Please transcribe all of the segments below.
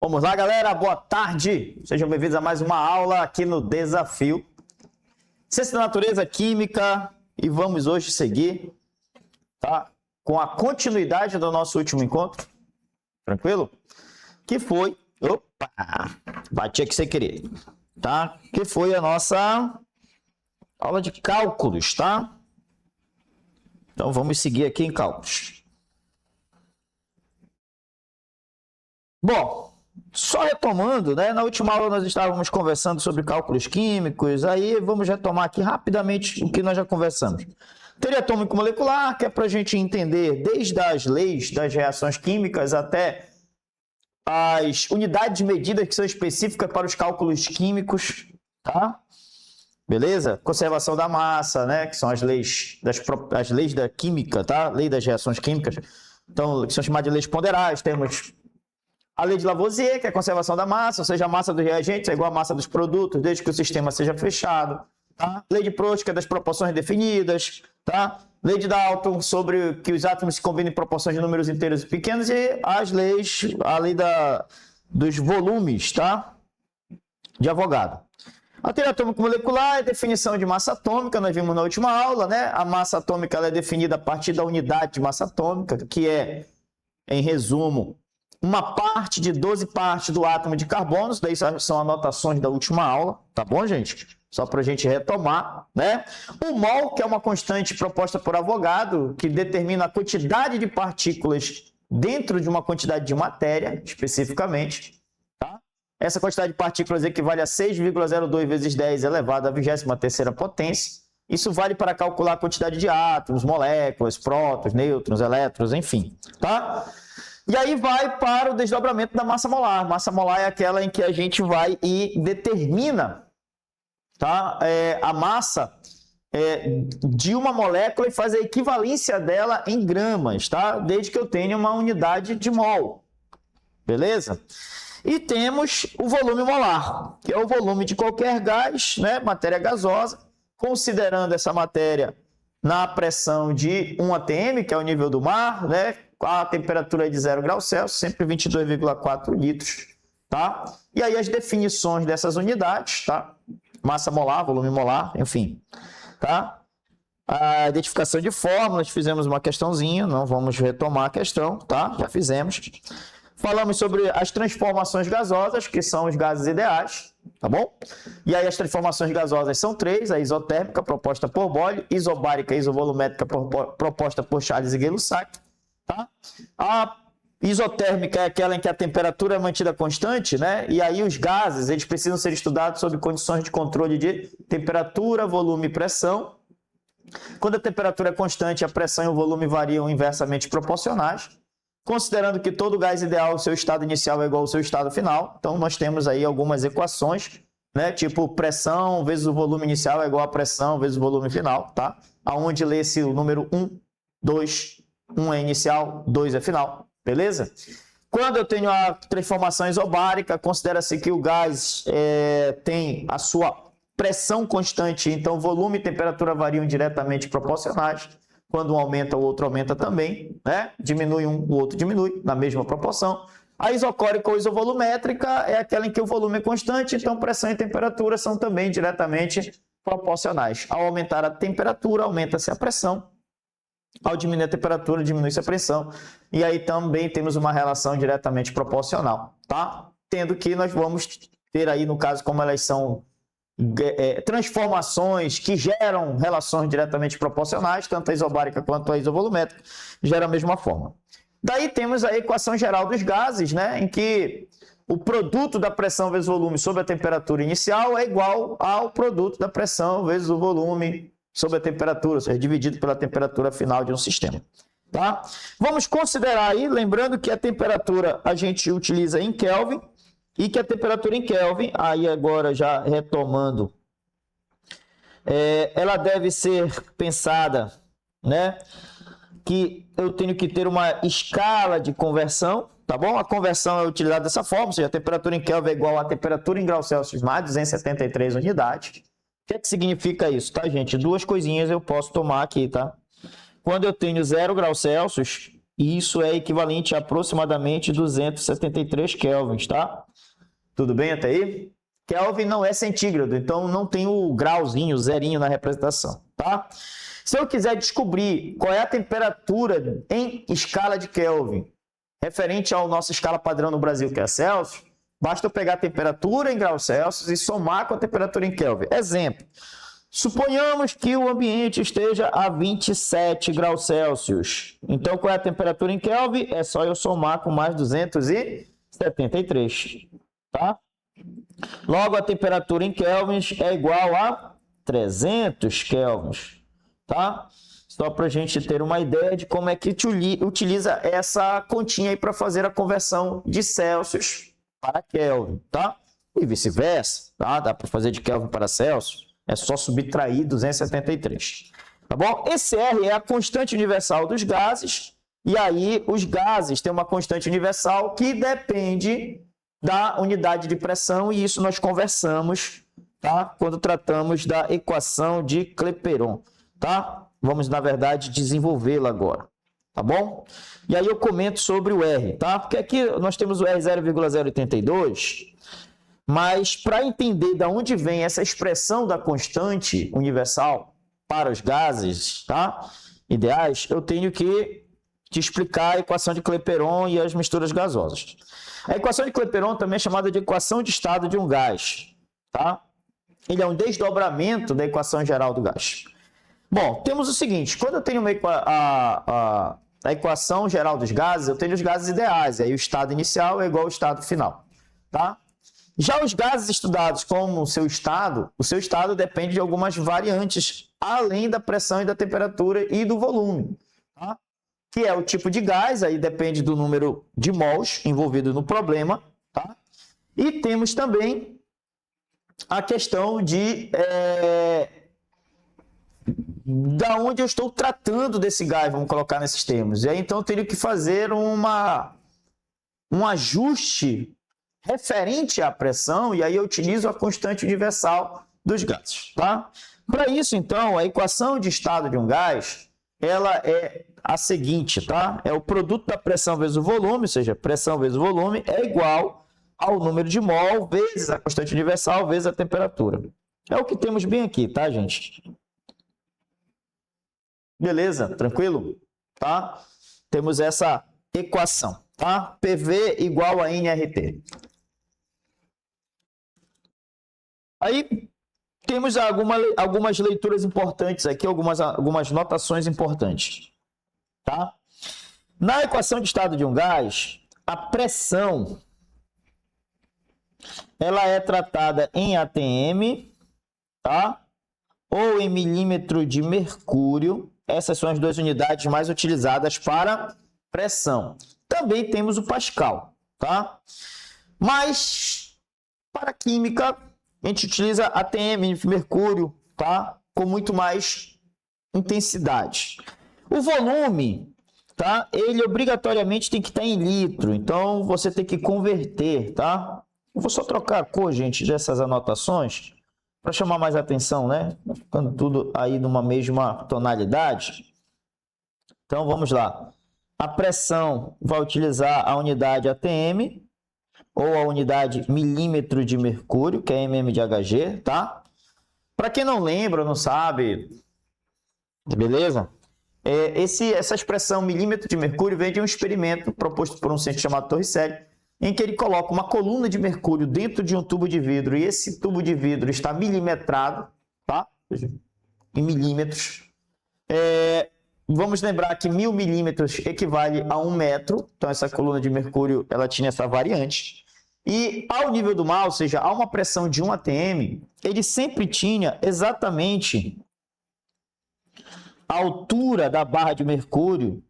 Vamos lá, galera. Boa tarde. Sejam bem-vindos a mais uma aula aqui no Desafio Ciência da Natureza, Química. E vamos hoje seguir, tá? Com a continuidade do nosso último encontro. Tranquilo? Que foi... Opa! Bati aqui sem querer. Tá? Que foi a nossa aula de cálculos, tá? Então vamos seguir aqui em cálculos. Bom, só retomando, né? Na última aula nós estávamos conversando sobre cálculos químicos, aí vamos retomar aqui rapidamente o que nós já conversamos. Teoria atômico-molecular, que é para a gente entender desde as leis das reações químicas até as unidades de medida que são específicas para os cálculos químicos, tá? Beleza? Conservação da massa, né? Que são as leis da química, tá? Lei das reações químicas. Então, que são chamadas de leis ponderais. Temos a lei de Lavoisier, que é a conservação da massa, ou seja, a massa dos reagentes é igual à massa dos produtos, desde que o sistema seja fechado. Tá? Lei de Proust, que é das proporções definidas. Tá? Lei de Dalton, sobre que os átomos se combinam em proporções de números inteiros e pequenos. E a lei dos volumes, tá? De Avogadro. A teoria atômico-molecular é definição de massa atômica, nós vimos na última aula, né? A massa atômica ela é definida a partir da unidade de massa atômica, que é, em resumo, uma parte de 12 partes do átomo de carbono. Isso daí são anotações da última aula, tá bom, gente? Só para a gente retomar, né? O mol, que é uma constante proposta por Avogadro, que determina a quantidade de partículas dentro de uma quantidade de matéria, especificamente. Tá? Essa quantidade de partículas equivale a 6,02 vezes 10 elevado à 23ª potência. Isso vale para calcular a quantidade de átomos, moléculas, prótons, nêutrons, elétrons, enfim. Tá? E aí vai para o desdobramento da massa molar. Massa molar é aquela em que a gente vai e determina, tá? A massa de uma molécula e faz a equivalência dela em gramas, tá? Desde que eu tenha uma unidade de mol. Beleza? E temos o volume molar, que é o volume de qualquer gás, né? Matéria gasosa, considerando essa matéria na pressão de 1 atm, que é o nível do mar, né? A temperatura é de 0 graus Celsius, sempre 22,4 litros, tá? E aí as definições dessas unidades, tá? Massa molar, volume molar, enfim, tá? A identificação de fórmulas, fizemos uma questãozinha, não vamos retomar a questão, tá? Já fizemos. Falamos sobre as transformações gasosas, que são os gases ideais, tá bom? E aí as transformações gasosas são três: a isotérmica, proposta por Boyle, isobárica e isovolumétrica, proposta por Charles e Gay-Lussac. Tá? A isotérmica é aquela em que a temperatura é mantida constante, né? E aí os gases eles precisam ser estudados sob condições de controle de temperatura, volume e pressão. Quando a temperatura é constante, a pressão e o volume variam inversamente proporcionais, considerando que todo gás ideal, o seu estado inicial é igual ao seu estado final. Então nós temos aí algumas equações, né? Tipo pressão vezes o volume inicial é igual a pressão vezes o volume final, tá? Aonde lê-se o número 1, 2, 1 é inicial, 2 é final, beleza? Quando eu tenho a transformação isobárica, considera-se que o gás tem a sua pressão constante, então volume e temperatura variam diretamente proporcionais. Quando um aumenta, o outro aumenta também, né? Diminui um, o outro diminui, na mesma proporção. A isocórica ou isovolumétrica é aquela em que o volume é constante, então pressão e temperatura são também diretamente proporcionais. Ao aumentar a temperatura, aumenta-se a pressão. Ao diminuir a temperatura, diminui-se a pressão. E aí também temos uma relação diretamente proporcional, tá? Tendo que nós vamos ter aí, no caso, como elas são transformações que geram relações diretamente proporcionais, tanto a isobárica quanto a isovolumétrica, geram a mesma forma. Daí temos a equação geral dos gases, né? Em que o produto da pressão vezes o volume sobre a temperatura inicial é igual ao produto da pressão vezes o volume sobre a temperatura, ou seja, dividido pela temperatura final de um sistema. Tá? Vamos considerar aí, lembrando que a temperatura a gente utiliza em Kelvin, e que a temperatura em Kelvin, aí agora já retomando, ela deve ser pensada, né? Que eu tenho que ter uma escala de conversão, tá bom? A conversão é utilizada dessa forma, ou seja, a temperatura em Kelvin é igual à temperatura em graus Celsius mais 273 unidades. O que é que significa isso, tá, gente? Duas coisinhas eu posso tomar aqui, tá? Quando eu tenho 0 graus Celsius, E isso é equivalente a aproximadamente 273 kelvins, tá? Tudo bem até aí? Kelvin não é centígrado, então não tem o grauzinho, o zerinho na representação, tá? Se eu quiser descobrir qual é a temperatura em escala de Kelvin, referente à nossa escala padrão no Brasil, que é Celsius, basta eu pegar a temperatura em graus Celsius e somar com a temperatura em Kelvin. Exemplo, suponhamos que o ambiente esteja a 27 graus Celsius. Então, qual é a temperatura em Kelvin? É só eu somar com mais 273, tá? Logo, a temperatura em kelvins é igual a 300 kelvins, tá? Só para a gente ter uma ideia de como é que utiliza essa continha aí para fazer a conversão de Celsius para Kelvin, tá? E vice-versa, tá? Dá para fazer de Kelvin para Celsius, é só subtrair 273, tá bom? Esse R é a constante universal dos gases, e aí os gases têm uma constante universal que depende da unidade de pressão, e isso nós conversamos, tá? Quando tratamos da equação de Clapeyron, tá? Vamos, na verdade, desenvolvê-la agora, tá bom? E aí eu comento sobre o R, tá? Porque aqui nós temos o R 0,082, mas para entender de onde vem essa expressão da constante universal para os gases, tá? Ideais, eu tenho que te explicar a equação de Clapeyron e as misturas gasosas. A equação de Clapeyron também é chamada de equação de estado de um gás, tá? Ele é um desdobramento da equação geral do gás. Bom, temos o seguinte, quando eu tenho a equação geral dos gases, eu tenho os gases ideais, aí o estado inicial é igual ao estado final, tá? Já os gases estudados como o seu estado depende de algumas variantes, além da pressão e da temperatura e do volume, tá? Que é o tipo de gás, aí depende do número de mols envolvido no problema, tá? E temos também a questão de da onde eu estou tratando desse gás, vamos colocar nesses termos. E aí, então, eu teria que fazer um ajuste referente à pressão, e aí eu utilizo a constante universal dos gases, tá? Para isso, então, a equação de estado de um gás, ela é a seguinte, tá? É o produto da pressão vezes o volume, ou seja, pressão vezes o volume é igual ao número de mol vezes a constante universal vezes a temperatura. É o que temos bem aqui, tá, gente? Beleza? Tranquilo? Tá? Temos essa equação, tá? PV igual a nRT. Aí temos algumas leituras importantes aqui, algumas notações importantes, tá? Na equação de estado de um gás, a pressão ela é tratada em atm, tá? Ou em milímetro de mercúrio. Essas são as duas unidades mais utilizadas para pressão. Também temos o Pascal, tá? Mas para química a gente utiliza atm, mercúrio, tá? Com muito mais intensidade. O volume, tá? Ele obrigatoriamente tem que estar em litro, então você tem que converter, tá? Eu vou só trocar a cor, gente, dessas anotações para chamar mais atenção, né? Ficando tudo aí numa mesma tonalidade. Então vamos lá. A pressão vai utilizar a unidade atm ou a unidade milímetro de mercúrio, que é mm de Hg, tá? Para quem não lembra, não sabe, beleza? Essa expressão milímetro de mercúrio vem de um experimento proposto por um cientista chamado Torricelli, em que ele coloca uma coluna de mercúrio dentro de um tubo de vidro, e esse tubo de vidro está milimetrado, tá? Em milímetros. Vamos lembrar que 1000 milímetros equivale a 1 metro, então essa coluna de mercúrio ela tinha essa variante. E ao nível do mar, ou seja, a uma pressão de 1 atm, ele sempre tinha exatamente a altura da barra de mercúrio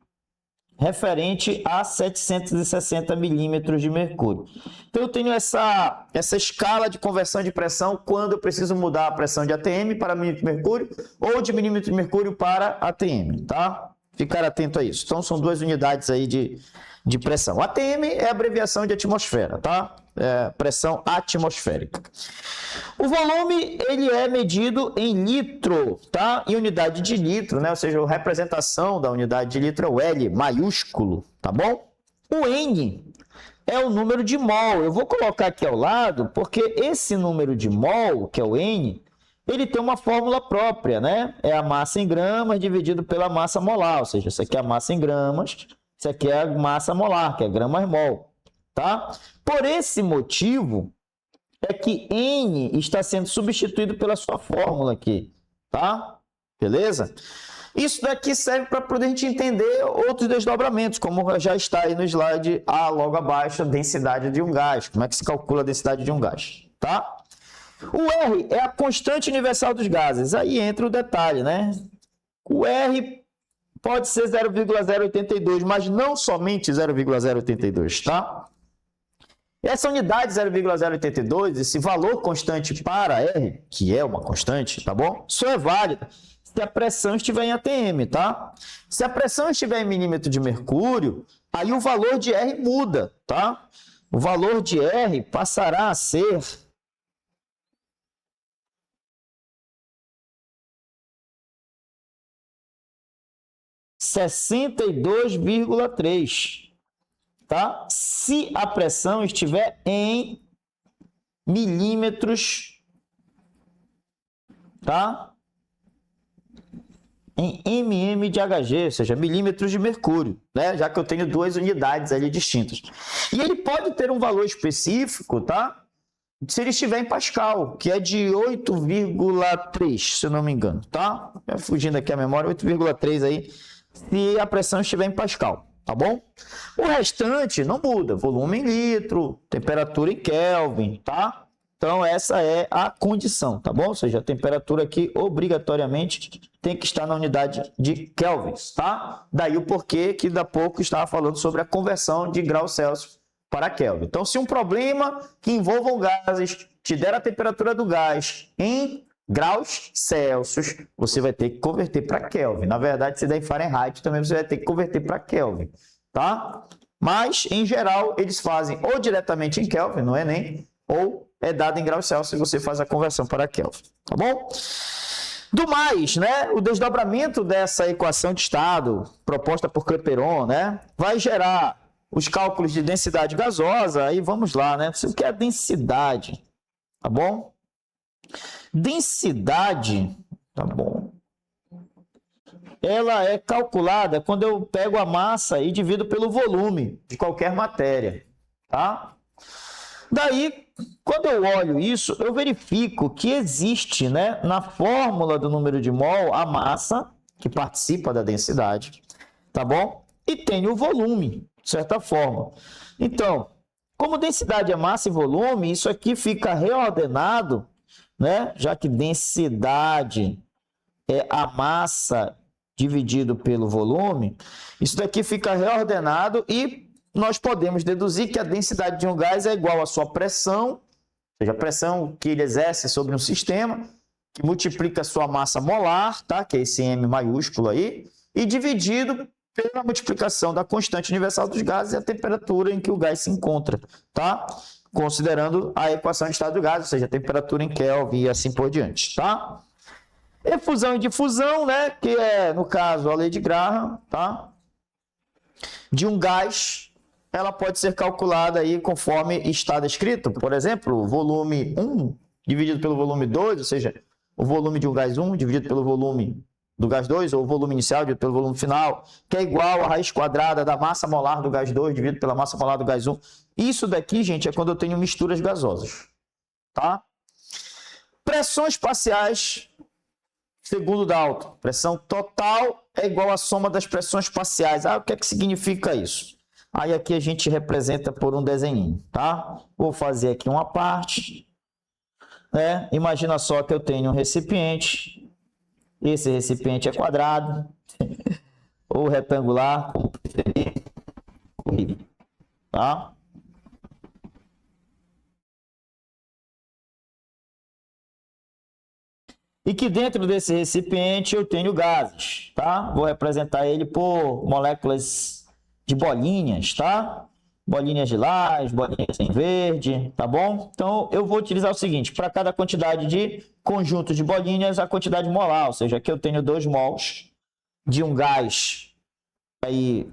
referente a 760 milímetros de mercúrio. Então, eu tenho essa escala de conversão de pressão quando eu preciso mudar a pressão de atm para milímetro de mercúrio ou de milímetro de mercúrio para atm, tá? Ficar atento a isso. Então, são duas unidades aí de de pressão. ATM é abreviação de atmosfera, tá? É pressão atmosférica. O volume, ele é medido em litro, tá? Em unidade de litro, né? Ou seja, a representação da unidade de litro é o L maiúsculo, tá bom? O N é o número de mol. Eu vou colocar aqui ao lado, porque esse número de mol, que é o N, ele tem uma fórmula própria, né? É a massa em gramas dividido pela massa molar, ou seja, isso aqui é a massa em gramas, isso aqui é a massa molar, que é gramas-mol, tá? Por esse motivo é que N está sendo substituído pela sua fórmula aqui, tá? Beleza? Isso daqui serve para a gente entender outros desdobramentos, como já está aí no slide A logo abaixo, a densidade de um gás. Como é que se calcula a densidade de um gás, tá? O R é a constante universal dos gases. Aí entra o detalhe, né? O R pode ser 0,082, mas não somente 0,082, tá? Essa unidade 0,082, esse valor constante para R, que é uma constante, tá bom? Só é válida se a pressão estiver em ATM, tá? Se a pressão estiver em milímetro de mercúrio, aí o valor de R muda, tá? O valor de R passará a ser 62,3, tá? Se a pressão estiver em milímetros, tá? Em mm de Hg, ou seja, milímetros de mercúrio, né? Já que eu tenho duas unidades ali distintas. E ele pode ter um valor específico, tá? Se ele estiver em Pascal, que é de 8,3, se eu não me engano, tá? Fugindo aqui a memória, 8,3 aí, se a pressão estiver em Pascal, tá bom? O restante não muda, volume em litro, temperatura em Kelvin, tá? Então, essa é a condição, tá bom? Ou seja, a temperatura aqui, obrigatoriamente, tem que estar na unidade de kelvins, tá? Daí o porquê que da pouco estava falando sobre a conversão de graus Celsius para Kelvin. Então, se um problema que envolva gases te der a temperatura do gás em graus Celsius, você vai ter que converter para Kelvin. Na verdade, se der em Fahrenheit, também você vai ter que converter para Kelvin, tá? Mas, em geral, eles fazem ou diretamente em Kelvin, no Enem, ou é dado em graus Celsius e você faz a conversão para Kelvin, tá bom? Do mais, né, o desdobramento dessa equação de estado proposta por Clapeyron, né, vai gerar os cálculos de densidade gasosa. Aí vamos lá, né? O que é a densidade? Tá bom? Densidade, tá bom? Ela é calculada quando eu pego a massa e divido pelo volume de qualquer matéria, tá? Daí, quando eu olho isso, eu verifico que existe, né, na fórmula do número de mol, a massa, que participa da densidade, tá bom? E tem o volume, de certa forma. Então, como densidade é massa e volume, isso aqui fica reordenado, né? Já que densidade é a massa dividido pelo volume, isso daqui fica reordenado e nós podemos deduzir que a densidade de um gás é igual à sua pressão, ou seja, a pressão que ele exerce sobre um sistema, que multiplica a sua massa molar, tá? Que é esse M maiúsculo aí, e dividido pela multiplicação da constante universal dos gases e a temperatura em que o gás se encontra, tá? Considerando a equação de estado do gás, ou seja, a temperatura em Kelvin e assim por diante, tá? Efusão e difusão, né? Que é, no caso, a lei de Graham, tá? De um gás, ela pode ser calculada aí conforme está descrito. Por exemplo, o volume 1 dividido pelo volume 2, ou seja, o volume de um gás 1 dividido pelo volume do gás 2, ou o volume inicial dividido pelo volume final, que é igual à raiz quadrada da massa molar do gás 2 dividido pela massa molar do gás 1. Isso daqui, gente, é quando eu tenho misturas gasosas, tá? Pressões parciais, segundo Dalton, pressão total é igual à soma das pressões parciais. Ah, o que é que significa isso? Aí aqui a gente representa por um desenho, tá? Vou fazer aqui uma parte, né? Imagina só que eu tenho um recipiente. Esse recipiente é quadrado ou retangular, como preferir, tá? E que dentro desse recipiente eu tenho gases, tá? Vou representar ele por moléculas de bolinhas, tá? Bolinhas de lilás, bolinhas em verde, tá bom? Então, eu vou utilizar o seguinte, para cada quantidade de conjunto de bolinhas, a quantidade molar, ou seja, aqui eu tenho 2 mols de um gás aí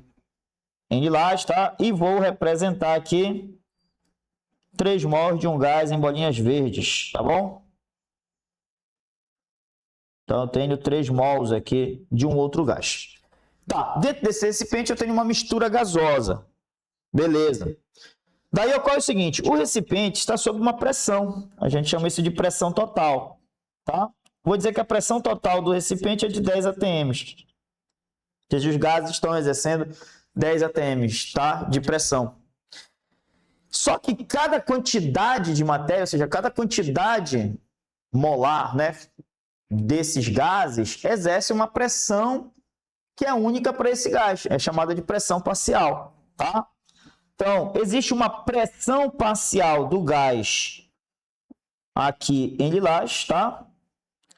em lilás, tá? E vou representar aqui 3 mols de um gás em bolinhas verdes, tá bom? Então, eu tenho 3 mols aqui de um outro gás. Tá, dentro desse recipiente eu tenho uma mistura gasosa. Beleza. Daí ocorre o seguinte, o recipiente está sob uma pressão. A gente chama isso de pressão total, tá? Vou dizer que a pressão total do recipiente é de 10 atm. Ou seja, os gases estão exercendo 10 atm, tá? De pressão. Só que cada quantidade de matéria, ou seja, cada quantidade molar, né, desses gases, exerce uma pressão que é única para esse gás. É chamada de pressão parcial, tá? Então, existe uma pressão parcial do gás aqui em lilás, tá?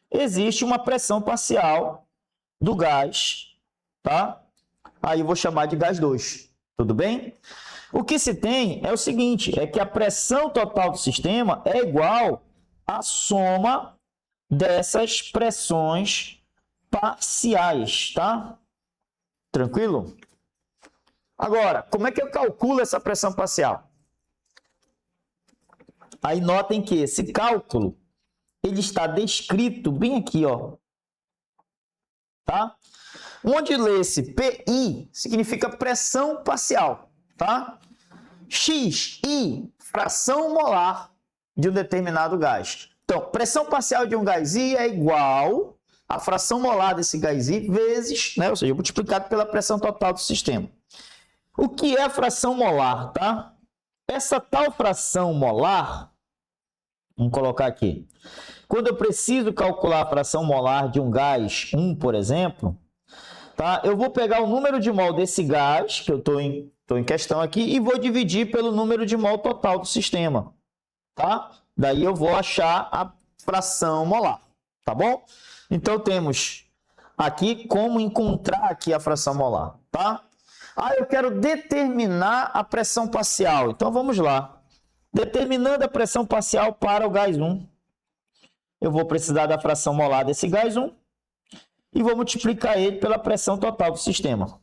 Existe uma pressão parcial do gás, tá? Aí eu vou chamar de gás 2, tudo bem? O que se tem é o seguinte, é que a pressão total do sistema é igual à soma dessas pressões parciais, tá? Tranquilo? Agora, como é que eu calculo essa pressão parcial? Aí notem que esse cálculo, ele está descrito bem aqui, ó. Tá? Onde lê esse PI significa pressão parcial, tá? XI, fração molar de um determinado gás. Então, pressão parcial de um gás I é igual à fração molar desse gás I vezes, né? Ou seja, multiplicado pela pressão total do sistema. O que é a fração molar, tá? Essa tal fração molar, vamos colocar aqui. Quando eu preciso calcular a fração molar de um gás 1, por exemplo, tá? Eu vou pegar o número de mol desse gás, que eu estou em questão aqui, e vou dividir pelo número de mol total do sistema, tá? Daí eu vou achar a fração molar, tá bom? Então, temos aqui como encontrar aqui a fração molar, tá? Ah, eu quero determinar a pressão parcial. Então, vamos lá. Determinando a pressão parcial para o gás 1. Eu vou precisar da fração molar desse gás 1 e vou multiplicar ele pela pressão total do sistema.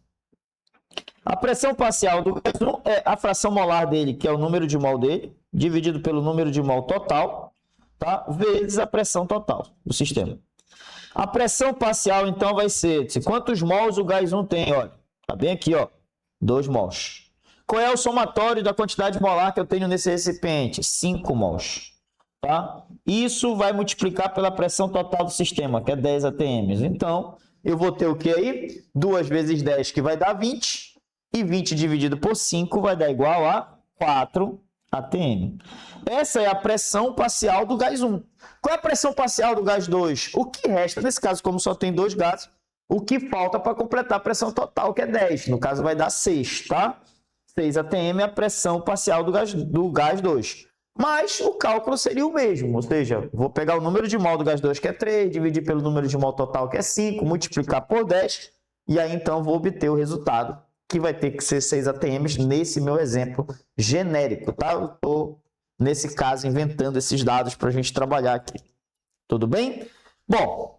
A pressão parcial do gás 1 é a fração molar dele, que é o número de mol dele, dividido pelo número de mol total, tá? Vezes a pressão total do sistema. A pressão parcial, então, vai ser de quantos mols o gás 1 tem, olha. Tá bem aqui, ó. 2 mols. Qual é o somatório da quantidade molar que eu tenho nesse recipiente? 5 mols. Tá? Isso vai multiplicar pela pressão total do sistema, que é 10 atm. Então, eu vou ter o que aí? 2 vezes 10, que vai dar 20. E 20 dividido por 5 vai dar igual a 4 atm. Essa é a pressão parcial do gás 1. Qual é a pressão parcial do gás 2? O que resta? Nesse caso, como só tem 2 gases, o que falta para completar a pressão total, que é 10. No caso, vai dar 6, tá? 6 atm é a pressão parcial do gás 2. Mas o cálculo seria o mesmo, ou seja, vou pegar o número de mol do gás 2, que é 3, dividir pelo número de mol total, que é 5, multiplicar por 10, e aí então vou obter o resultado, que vai ter que ser 6 atm nesse meu exemplo genérico, tá? Eu estou, nesse caso, inventando esses dados para a gente trabalhar aqui. Tudo bem? Bom,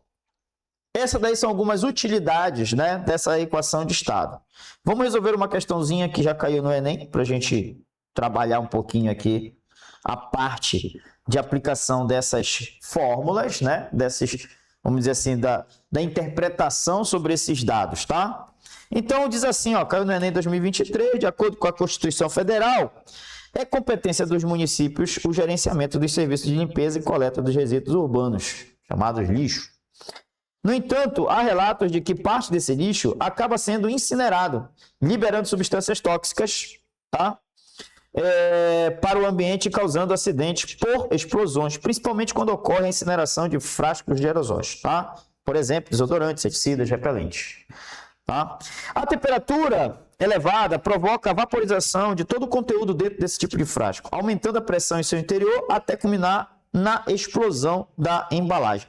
essas daí são algumas utilidades, né, dessa equação de estado. Vamos resolver uma questãozinha que já caiu no Enem, para a gente trabalhar um pouquinho aqui a parte de aplicação dessas fórmulas, né, desses, vamos dizer assim, da interpretação sobre esses dados, tá? Então, diz assim, ó, caiu no Enem 2023, de acordo com a Constituição Federal, é competência dos municípios o gerenciamento dos serviços de limpeza e coleta dos resíduos urbanos, chamados lixo. No entanto, há relatos de que parte desse lixo acaba sendo incinerado, liberando substâncias tóxicas, tá? Para o ambiente, causando acidentes por explosões, principalmente quando ocorre a incineração de frascos de aerosóis, tá? Por exemplo, desodorantes, inseticidas, repelentes. Tá? A temperatura elevada provoca a vaporização de todo o conteúdo dentro desse tipo de frasco, aumentando a pressão em seu interior até culminar na explosão da embalagem.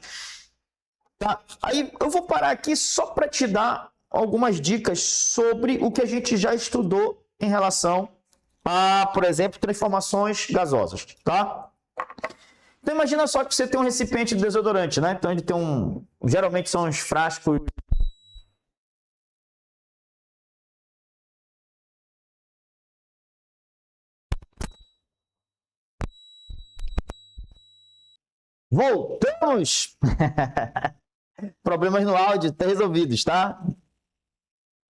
Tá? Aí eu vou parar aqui só para te dar algumas dicas sobre o que a gente já estudou em relação a, por exemplo, transformações gasosas, tá? Então imagina só que você tem um recipiente de desodorante, né? Então ele tem geralmente são os frascos. Voltamos! Problemas no áudio, tá resolvidos, tá?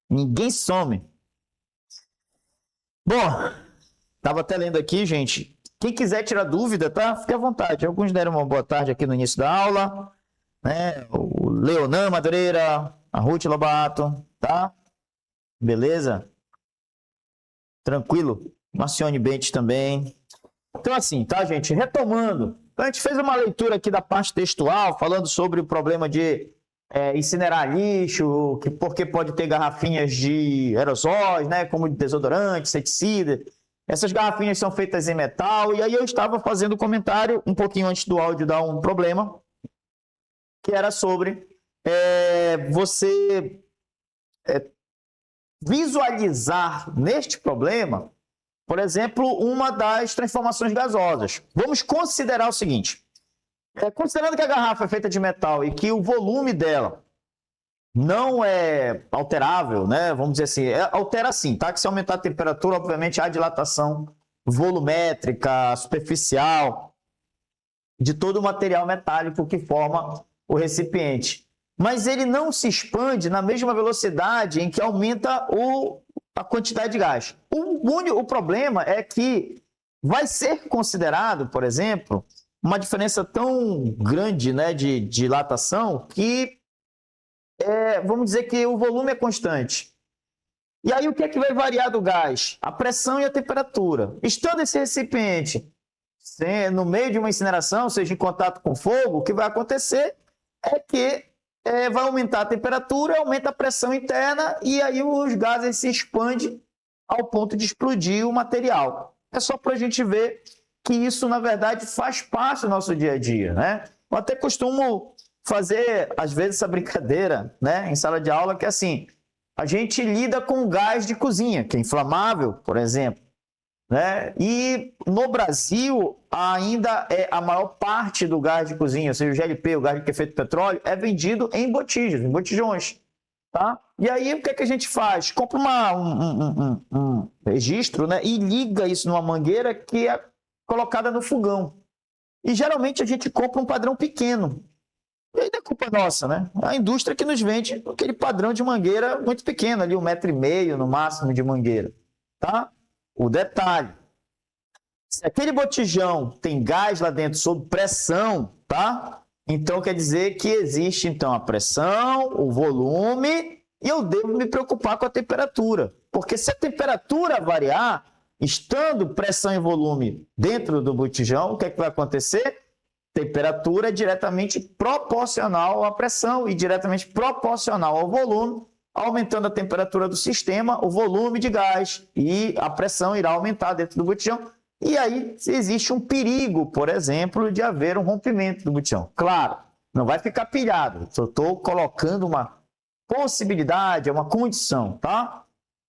Ninguém some. Bom, tava até lendo aqui, gente. Quem quiser tirar dúvida, tá? Fique à vontade. Alguns deram uma boa tarde aqui no início da aula, né? O Leonan Madureira, a Ruth Lobato, tá? Beleza? Tranquilo? Marcione Bentes também. Então, assim, tá, gente? Retomando. Então, a gente fez uma leitura aqui da parte textual, falando sobre o problema de incinerar lixo, porque pode ter garrafinhas de aerosóis, né? Como de desodorante, inseticida. Essas garrafinhas são feitas em metal. E aí eu estava fazendo um comentário, um pouquinho antes do áudio dar um problema, que era sobre você visualizar neste problema, por exemplo, uma das transformações gasosas. Vamos considerar o seguinte, considerando que a garrafa é feita de metal e que o volume dela não é alterável, né? Vamos dizer assim, altera sim, tá? Que se aumentar a temperatura, obviamente, há dilatação volumétrica, superficial, de todo o material metálico que forma o recipiente. Mas ele não se expande na mesma velocidade em que aumenta a quantidade de gás. O problema é que vai ser considerado, por exemplo, uma diferença tão grande, né, de dilatação que, vamos dizer que o volume é constante. E aí o que é que vai variar do gás? A pressão e a temperatura. Estando esse recipiente no meio de uma incineração, ou seja, em contato com fogo, o que vai acontecer é que vai aumentar a temperatura, aumenta a pressão interna e aí os gases se expandem ao ponto de explodir o material. É só para a gente ver que isso, na verdade, faz parte do nosso dia a dia, né? Eu até costumo fazer, às vezes, essa brincadeira, né, em sala de aula, que é assim, a gente lida com gás de cozinha, que é inflamável, por exemplo, né? E no Brasil, ainda a maior parte do gás de cozinha, ou seja, o GLP, o gás de efeito petróleo, é vendido em botijas, em botijões. Tá? E aí, o que é que a gente faz? Compra um registro, né, e liga isso numa mangueira que é colocada no fogão. E geralmente a gente compra um padrão pequeno. E aí não é culpa nossa, né? A indústria que nos vende aquele padrão de mangueira muito pequeno, ali 1,5 m no máximo de mangueira. Tá? O detalhe, se aquele botijão tem gás lá dentro sob pressão, tá? Então quer dizer que existe então a pressão, o volume, e eu devo me preocupar com a temperatura. Porque se a temperatura variar, estando pressão e volume dentro do botijão, o que é que vai acontecer? Temperatura é diretamente proporcional à pressão e diretamente proporcional ao volume. Aumentando a temperatura do sistema, o volume de gás e a pressão irá aumentar dentro do botijão. E aí existe um perigo, por exemplo, de haver um rompimento do botijão. Claro, não vai ficar pilhado. Eu estou colocando uma possibilidade, uma condição, tá?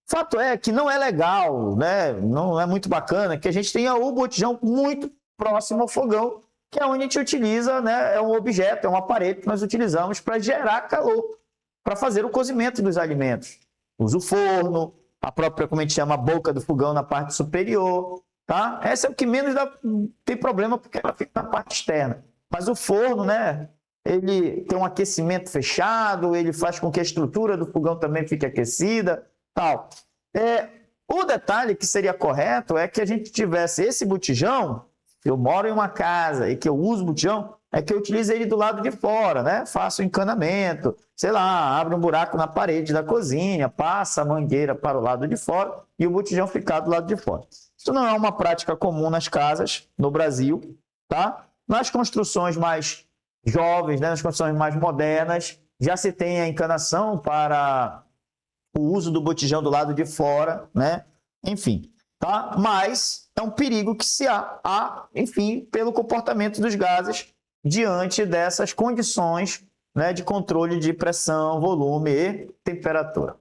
Fato é que não é legal, né? Não é muito bacana que a gente tenha o botijão muito próximo ao fogão, que é onde a gente utiliza, né? É um objeto, é um aparelho que nós utilizamos para gerar calor, para fazer o cozimento dos alimentos. Usa o forno, a própria, como a gente chama, a boca do fogão na parte superior, tá? Essa é o que menos tem problema, porque ela fica na parte externa. Mas o forno, né, ele tem um aquecimento fechado, ele faz com que a estrutura do fogão também fique aquecida, tal. O detalhe que seria correto é que a gente tivesse esse botijão, se eu moro em uma casa e que eu uso o botijão, é que eu utilize ele do lado de fora, né? Faço o encanamento, sei lá, abre um buraco na parede da cozinha, passa a mangueira para o lado de fora e o botijão ficar do lado de fora. Isso não é uma prática comum nas casas no Brasil, tá? Nas construções mais jovens, né? Nas construções mais modernas, já se tem a encanação para o uso do botijão do lado de fora, né? Enfim, tá? Mas é um perigo que se há, enfim, pelo comportamento dos gases diante dessas condições, né, de controle de pressão, volume e temperatura.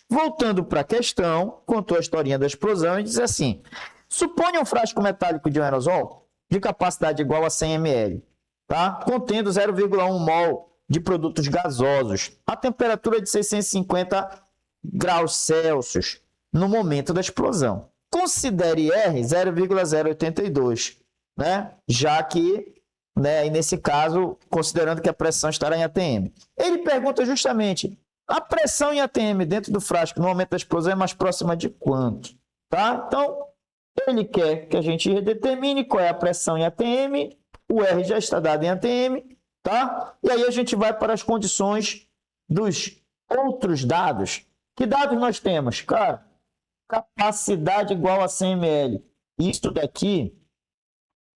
Voltando para a questão, contou a historinha da explosão e diz assim: suponha um frasco metálico de um aerosol de capacidade igual a 100 ml, tá? Contendo 0,1 mol de produtos gasosos, a temperatura de 650 graus Celsius no momento da explosão. Considere R 0,082, né? Já que, né, e nesse caso, considerando que a pressão estará em ATM. Ele pergunta justamente: a pressão em ATM dentro do frasco no momento da explosão é mais próxima de quanto? Tá? Então, ele quer que a gente determine qual é a pressão em ATM, o R já está dado em ATM, tá? E aí a gente vai para as condições dos outros dados. Que dados nós temos? Cara, capacidade igual a 100 ml. Isso daqui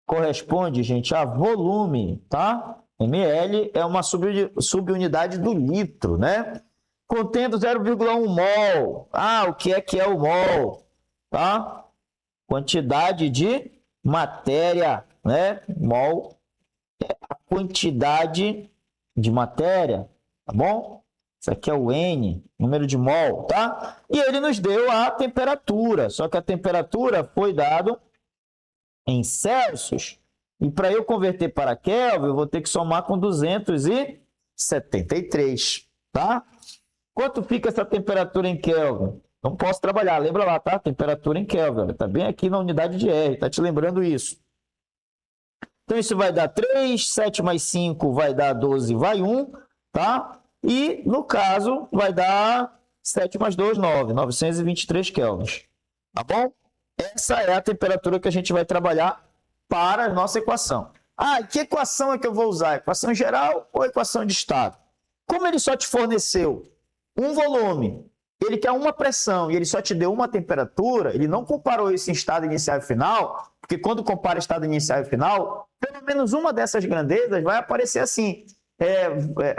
corresponde, gente, a volume, tá? ml é uma subunidade do litro, né? Contendo 0,1 mol. Ah, o que é o mol? Tá? Quantidade de matéria, né? Mol é a quantidade de matéria, tá bom? Isso aqui é o N, número de mol, tá? E ele nos deu a temperatura, só que a temperatura foi dado em Celsius. E para eu converter para Kelvin, eu vou ter que somar com 273, tá? Quanto fica essa temperatura em Kelvin? Não posso trabalhar, lembra lá, tá? Temperatura em Kelvin, tá bem aqui na unidade de R, tá te lembrando isso. Então, isso vai dar 3, 7 mais 5 vai dar 12, vai 1, tá? E, no caso, vai dar 7 mais 2, 9, 923 kelvins, tá bom? Essa é a temperatura que a gente vai trabalhar para a nossa equação. Ah, e que equação é que eu vou usar? Equação geral ou equação de estado? Como ele só te forneceu um volume, ele quer uma pressão e ele só te deu uma temperatura, ele não comparou isso em estado inicial e final, porque quando compara estado inicial e final, pelo menos uma dessas grandezas vai aparecer assim.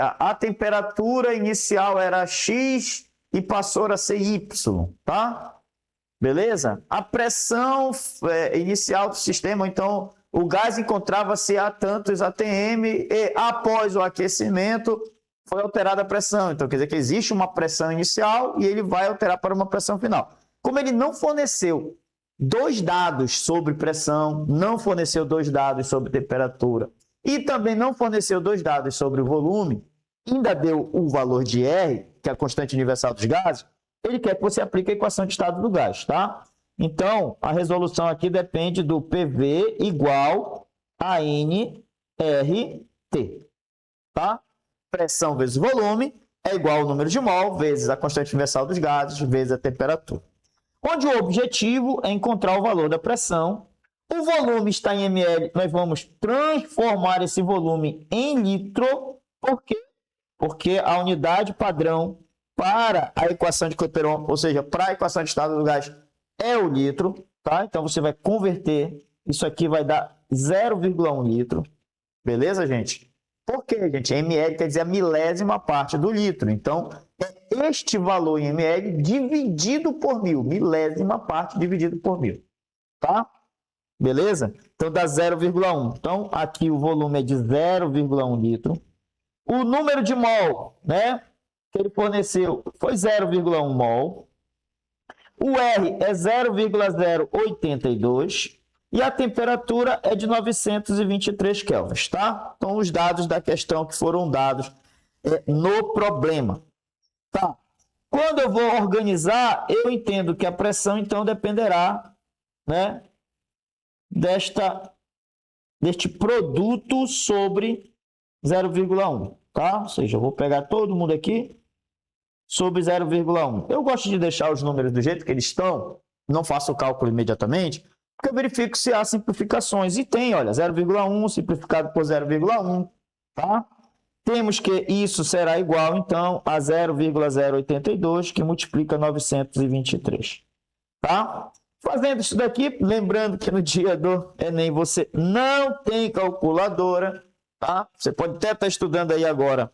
A temperatura inicial era X e passou a ser Y, tá? Beleza? A pressão inicial do sistema, então, o gás encontrava-se a tantos ATM e após o aquecimento foi alterada a pressão. Então, quer dizer que existe uma pressão inicial e ele vai alterar para uma pressão final. Como ele não forneceu dois dados sobre pressão, não forneceu dois dados sobre temperatura e também não forneceu dois dados sobre o volume, ainda deu o valor de R, que é a constante universal dos gases, ele quer que você aplique a equação de estado do gás, tá? Então, a resolução aqui depende do PV igual a NRT, tá? Pressão vezes volume é igual ao número de mol vezes a constante universal dos gases vezes a temperatura. Onde o objetivo é encontrar o valor da pressão. O volume está em ml, nós vamos transformar esse volume em litro. Por quê? Porque a unidade padrão para a equação de Clapeyron, ou seja, para a equação de estado do gás, é o litro, tá? Então, você vai converter, isso aqui vai dar 0,1 litro, beleza, gente? Por quê, gente? ml quer dizer a milésima parte do litro, então, é este valor em ml dividido por 1000, milésima parte dividido por 1000, tá? Beleza? Então, dá 0,1. Então, aqui o volume é de 0,1 litro. O número de mol, né, que ele forneceu foi 0,1 mol. O R é 0,082 e a temperatura é de 923 kelvins, tá? Então, os dados da questão que foram dados no problema, tá? Quando eu vou organizar, eu entendo que a pressão, então, dependerá, né, deste produto sobre 0,1, tá? Ou seja, eu vou pegar todo mundo aqui sobre 0,1. Eu gosto de deixar os números do jeito que eles estão, não faço o cálculo imediatamente, porque eu verifico se há simplificações. E tem, olha, 0,1 simplificado por 0,1, tá? Temos que isso será igual, então, a 0,082, que multiplica 923, tá? Fazendo isso daqui, lembrando que no dia do Enem você não tem calculadora, tá? Você pode até estar estudando aí agora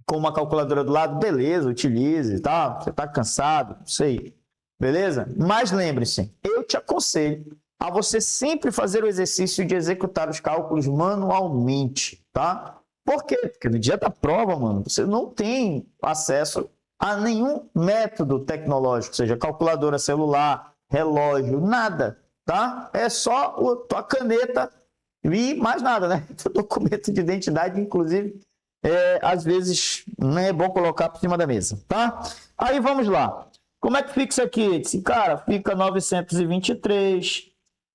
com uma calculadora do lado, beleza, utilize, tá? Você está cansado, não sei, beleza? Mas lembre-se, eu te aconselho a você sempre fazer o exercício de executar os cálculos manualmente, tá? Por quê? Porque no dia da prova, mano, você não tem acesso a nenhum método tecnológico, seja calculadora celular, relógio, nada, tá? É só a tua caneta e mais nada, né? Teu documento de identidade, inclusive, às vezes não é bom colocar por cima da mesa, tá? Aí vamos lá. Como é que fica isso aqui? Esse cara fica 923,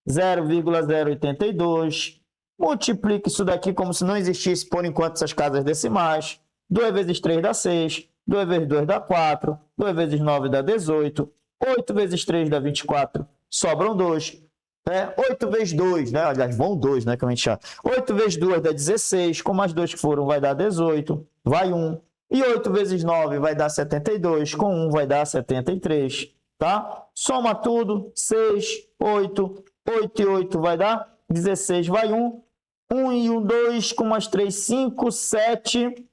0,082. Multiplica isso daqui como se não existisse por enquanto essas casas decimais. 2 vezes 3 dá 6. 2 vezes 2 dá 4. 2 vezes 9 dá 18. 8 vezes 3 dá 24. Sobram 2. 8 vezes 2, né? Aliás, vão 2, né? Que a gente chama. 8 vezes 2 dá 16. Com mais 2 que foram, vai dar 18. Vai 1. E 8 vezes 9 vai dar 72. Com 1 vai dar 73. Tá? Soma tudo. 6, 8. 8 e 8 vai dar 16. Vai 1. 1 e 1, 2. Com mais 3, 5, 7.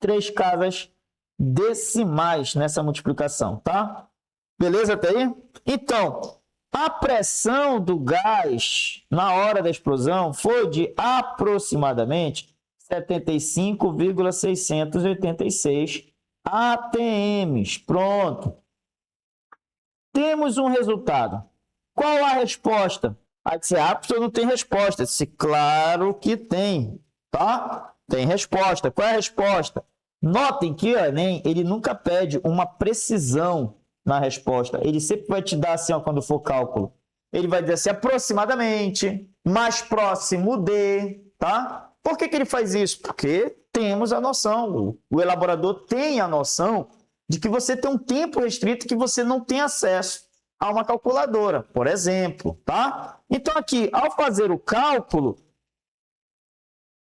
3 casas decimais nessa multiplicação, tá? Beleza até aí? Então, a pressão do gás na hora da explosão foi de aproximadamente 75,686 atms. Pronto. Temos um resultado. Qual a resposta? Aí você, professor, não tem resposta. Eu disse, claro que tem, tá? Tem resposta. Qual é a resposta? Notem que o Enem, ele nunca pede uma precisão na resposta. Ele sempre vai te dar assim, ó, quando for cálculo. Ele vai dizer assim, aproximadamente, mais próximo de, tá? Por que ele faz isso? Porque temos a noção, o elaborador tem a noção de que você tem um tempo restrito que você não tem acesso a uma calculadora, por exemplo, tá? Então aqui, ao fazer o cálculo,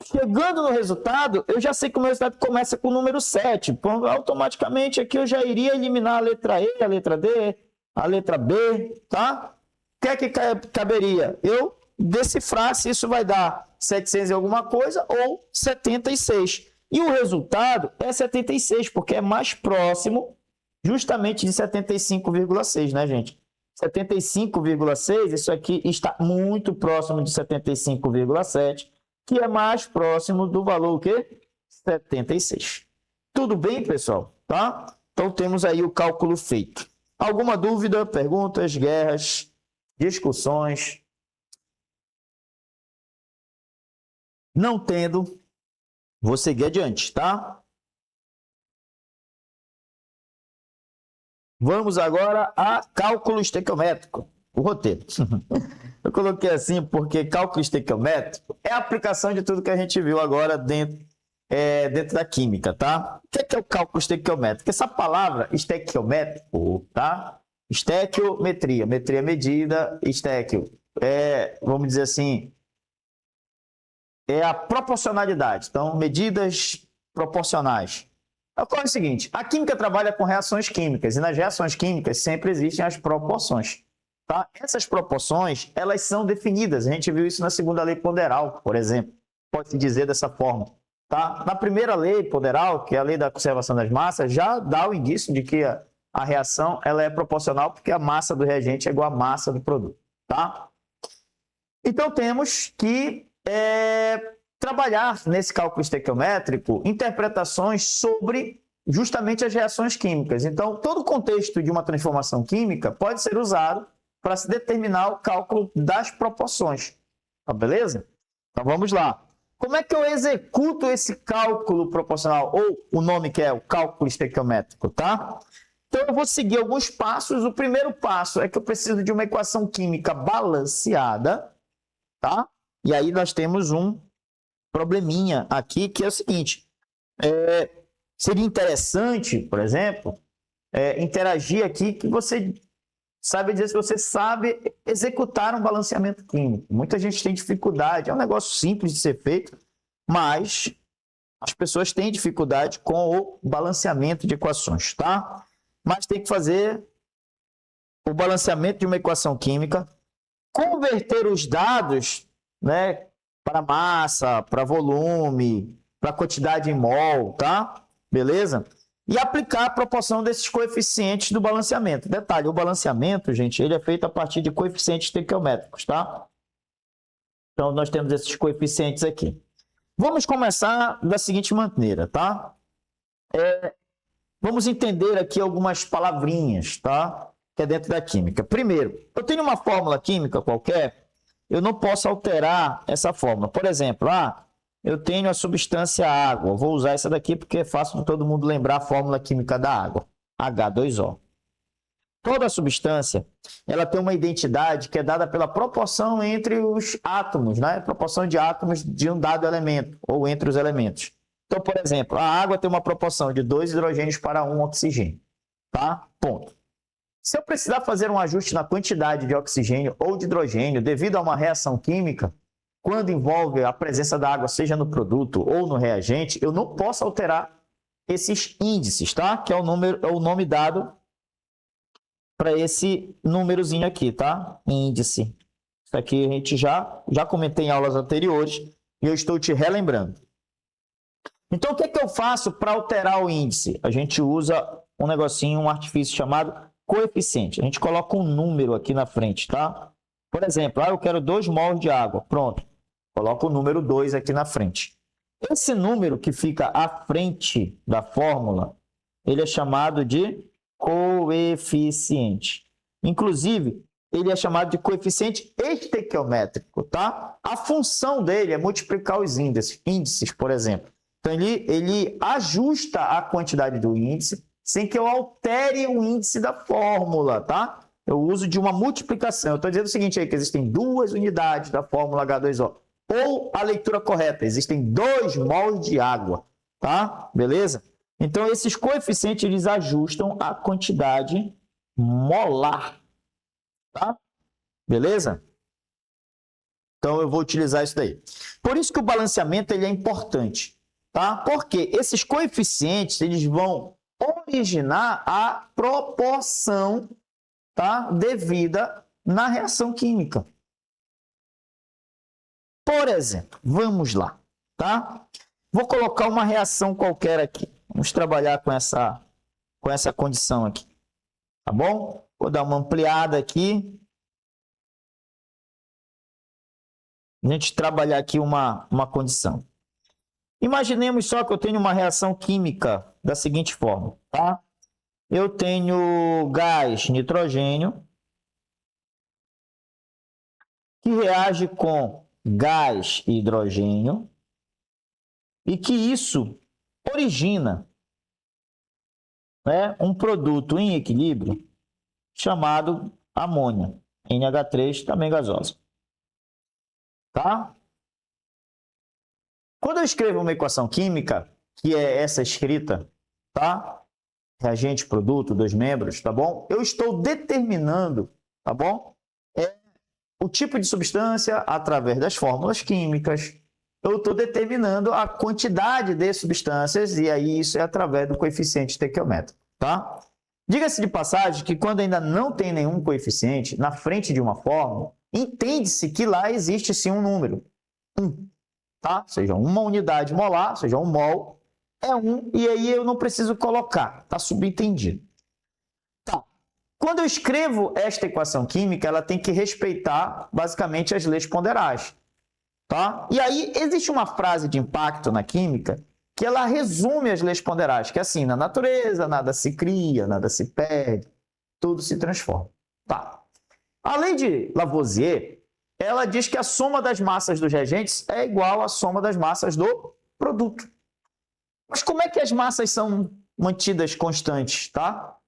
chegando no resultado, eu já sei que o meu resultado começa com o número 7. Automaticamente aqui eu já iria eliminar a letra E, a letra D, a letra B, tá? O que é que caberia? Eu decifrar se isso vai dar 700 e alguma coisa ou 76. E o resultado é 76, porque é mais próximo justamente de 75,6, né, gente? 75,6, isso aqui está muito próximo de 75,7, que é mais próximo do valor o quê? 76. Tudo bem, pessoal? Tá? Então, temos aí o cálculo feito. Alguma dúvida, perguntas, guerras, discussões? Não tendo, vou seguir adiante, tá? Vamos agora a cálculo estequiométrico, o roteiro. Eu coloquei assim porque cálculo estequiométrico é a aplicação de tudo que a gente viu agora dentro da química, tá? O que é o cálculo estequiométrico? Essa palavra estequiométrico, tá? Estequiometria, metria medida, estequio. Vamos dizer assim, é a proporcionalidade. Então, medidas proporcionais. Ocorre o seguinte, a química trabalha com reações químicas, e nas reações químicas sempre existem as proporções. Tá? Essas proporções, elas são definidas. A gente viu isso na segunda lei ponderal, por exemplo. Pode-se dizer dessa forma. Tá? Na primeira lei ponderal, que é a lei da conservação das massas, já dá o indício de que a reação ela é proporcional porque a massa do reagente é igual à massa do produto. Tá? Então, temos que trabalhar nesse cálculo estequiométrico interpretações sobre justamente as reações químicas. Então, todo o contexto de uma transformação química pode ser usado para se determinar o cálculo das proporções. Tá, beleza? Então, vamos lá. Como é que eu executo esse cálculo proporcional, ou o nome que é o cálculo estequiométrico, tá? Então, eu vou seguir alguns passos. O primeiro passo é que eu preciso de uma equação química balanceada, tá? E aí nós temos um probleminha aqui, que é o seguinte, seria interessante, por exemplo, interagir aqui que você sabe dizer se você sabe executar um balanceamento químico. Muita gente tem dificuldade, é um negócio simples de ser feito, mas as pessoas têm dificuldade com o balanceamento de equações, tá? Mas tem que fazer o balanceamento de uma equação química, converter os dados, né, para massa, para volume, para quantidade em mol, tá? Beleza? E aplicar a proporção desses coeficientes do balanceamento. Detalhe, o balanceamento, gente, ele é feito a partir de coeficientes estequiométricos, tá? Então, nós temos esses coeficientes aqui. Vamos começar da seguinte maneira, tá? Vamos entender aqui algumas palavrinhas, tá? Que é dentro da química. Primeiro, eu tenho uma fórmula química qualquer, eu não posso alterar essa fórmula. Por exemplo, eu tenho a substância água. Vou usar essa daqui porque é fácil de todo mundo lembrar a fórmula química da água. H2O. Toda substância, ela tem uma identidade que é dada pela proporção entre os átomos, né? Proporção de átomos de um dado elemento, ou entre os elementos. Então, por exemplo, a água tem uma proporção de 2 hidrogênios para 1 oxigênio, tá? Ponto. Se eu precisar fazer um ajuste na quantidade de oxigênio ou de hidrogênio devido a uma reação química, quando envolve a presença da água, seja no produto ou no reagente, eu não posso alterar esses índices, tá? Que é o nome dado para esse númerozinho aqui, tá? Índice. Isso aqui a gente já comentei em aulas anteriores e eu estou te relembrando. Então, o que é que eu faço para alterar o índice? A gente usa um negocinho, um artifício chamado coeficiente. A gente coloca um número aqui na frente, tá? Por exemplo, eu quero 2 mols de água. Pronto. Coloco o número 2 aqui na frente. Esse número que fica à frente da fórmula, ele é chamado de coeficiente. Inclusive, ele é chamado de coeficiente estequiométrico, tá? A função dele é multiplicar os índices, por exemplo. Então, ele ajusta a quantidade do índice sem que eu altere o índice da fórmula, tá? Eu uso de uma multiplicação. Eu estou dizendo o seguinte aí, que existem 2 unidades da fórmula H2O. Ou a leitura correta, existem 2 mols de água, tá? Beleza? Então, esses coeficientes, eles ajustam a quantidade molar, tá? Beleza? Então, eu vou utilizar isso daí. Por isso que o balanceamento ele é importante, tá? Porque esses coeficientes, eles vão originar a proporção, tá? Devida na reação química. Por exemplo, vamos lá, tá? Vou colocar uma reação qualquer aqui. Vamos trabalhar com essa condição aqui, tá bom? Vou dar uma ampliada aqui. A gente trabalhar aqui uma condição. Imaginemos só que eu tenho uma reação química da seguinte forma, tá? Eu tenho gás nitrogênio que reage com gás e hidrogênio e que isso origina, né, um produto em equilíbrio chamado amônia, NH3, também gasosa. Tá? Quando eu escrevo uma equação química, que é essa escrita, tá? Reagente, produto, 2 membros, tá bom? Eu estou determinando, tá bom? O tipo de substância através das fórmulas químicas. Eu estou determinando a quantidade de substâncias e aí isso é através do coeficiente estequiométrico, tá? Diga-se de passagem que quando ainda não tem nenhum coeficiente na frente de uma fórmula, entende-se que lá existe sim um número, 1, tá? Seja uma unidade molar, seja um mol, é 1 e aí eu não preciso colocar, tá subentendido. Tá. Quando eu escrevo esta equação química, ela tem que respeitar basicamente as leis ponderais. Tá? E aí existe uma frase de impacto na química que ela resume as leis ponderais, que é assim, na natureza nada se cria, nada se perde, tudo se transforma. Tá. A lei de Lavoisier, ela diz que a soma das massas dos reagentes é igual à soma das massas do produto. Mas como é que as massas são mantidas constantes, tá?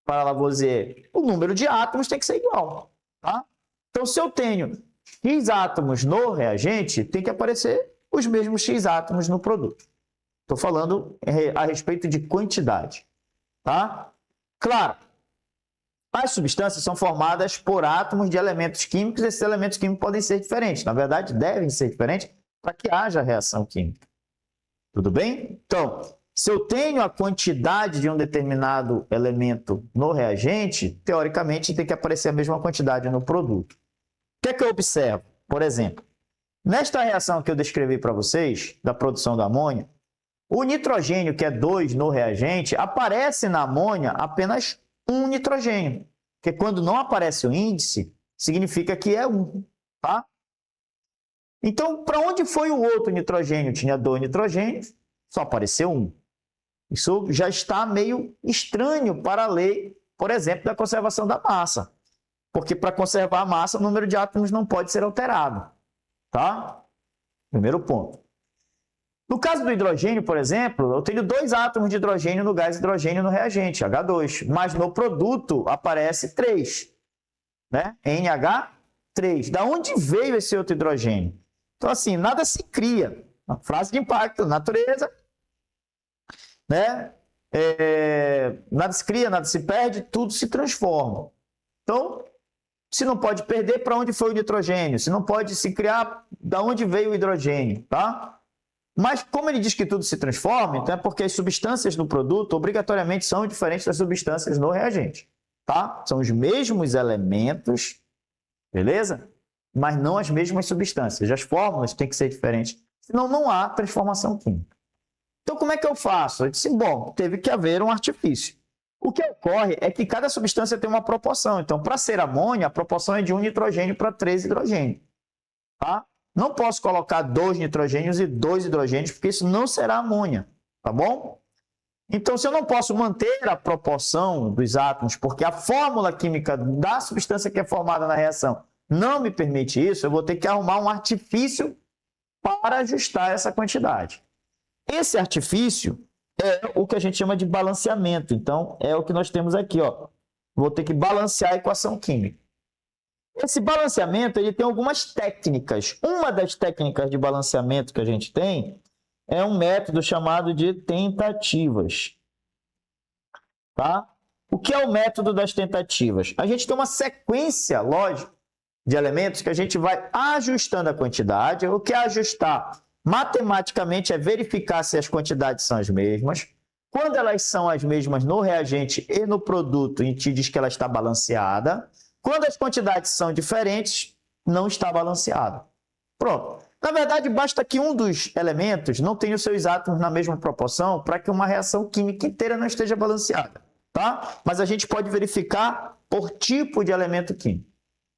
Para Lavoisier, o número de átomos tem que ser igual, tá? Então, se eu tenho X átomos no reagente, tem que aparecer os mesmos X átomos no produto. Estou falando a respeito de quantidade, tá? Claro, as substâncias são formadas por átomos de elementos químicos, esses elementos químicos podem ser diferentes, na verdade, devem ser diferentes para que haja reação química. Tudo bem? Então, se eu tenho a quantidade de um determinado elemento no reagente, teoricamente tem que aparecer a mesma quantidade no produto. O que é que eu observo? Por exemplo, nesta reação que eu descrevi para vocês, da produção da amônia, o nitrogênio, que é 2 no reagente, aparece na amônia apenas 1 nitrogênio. Porque quando não aparece o índice, significa que é 1, tá? Então, para onde foi o outro nitrogênio? Tinha 2 nitrogênios, só apareceu 1. Isso já está meio estranho para a lei, por exemplo, da conservação da massa. Porque para conservar a massa, o número de átomos não pode ser alterado. Tá? Primeiro ponto. No caso do hidrogênio, por exemplo, eu tenho 2 átomos de hidrogênio no gás hidrogênio no reagente, H2. Mas no produto aparece 3. Né? NH3. Da onde veio esse outro hidrogênio? Então, assim, nada se cria. Uma frase de impacto, natureza. Né? Nada se cria, nada se perde, tudo se transforma. Então, se não pode perder, para onde foi o nitrogênio? Se não pode se criar, da onde veio o hidrogênio? Tá? Mas, como ele diz que tudo se transforma, então é porque as substâncias do produto obrigatoriamente são diferentes das substâncias no reagente. Tá? São os mesmos elementos, beleza? Mas não as mesmas substâncias. As fórmulas têm que ser diferentes, senão não há transformação química. Então, como é que eu faço? Eu disse, bom, teve que haver um artifício. O que ocorre é que cada substância tem uma proporção. Então, para ser amônia, a proporção é de 1 nitrogênio para 3 hidrogênios. Tá? Não posso colocar 2 nitrogênios e 2 hidrogênios, porque isso não será amônia. Tá bom? Então, se eu não posso manter a proporção dos átomos, porque a fórmula química da substância que é formada na reação não me permite isso, eu vou ter que arrumar um artifício para ajustar essa quantidade. Esse artifício é o que a gente chama de balanceamento. Então, é o que nós temos aqui. Ó. Vou ter que balancear a equação química. Esse balanceamento ele tem algumas técnicas. Uma das técnicas de balanceamento que a gente tem é um método chamado de tentativas. Tá? O que é o método das tentativas? A gente tem uma sequência lógica de elementos que a gente vai ajustando a quantidade. O que é ajustar? Matematicamente é verificar se as quantidades são as mesmas. Quando elas são as mesmas no reagente e no produto, a gente diz que ela está balanceada. Quando as quantidades são diferentes, não está balanceada. Pronto. Na verdade, basta que um dos elementos não tenha os seus átomos na mesma proporção para que uma reação química inteira não esteja balanceada. Tá? Mas a gente pode verificar por tipo de elemento químico.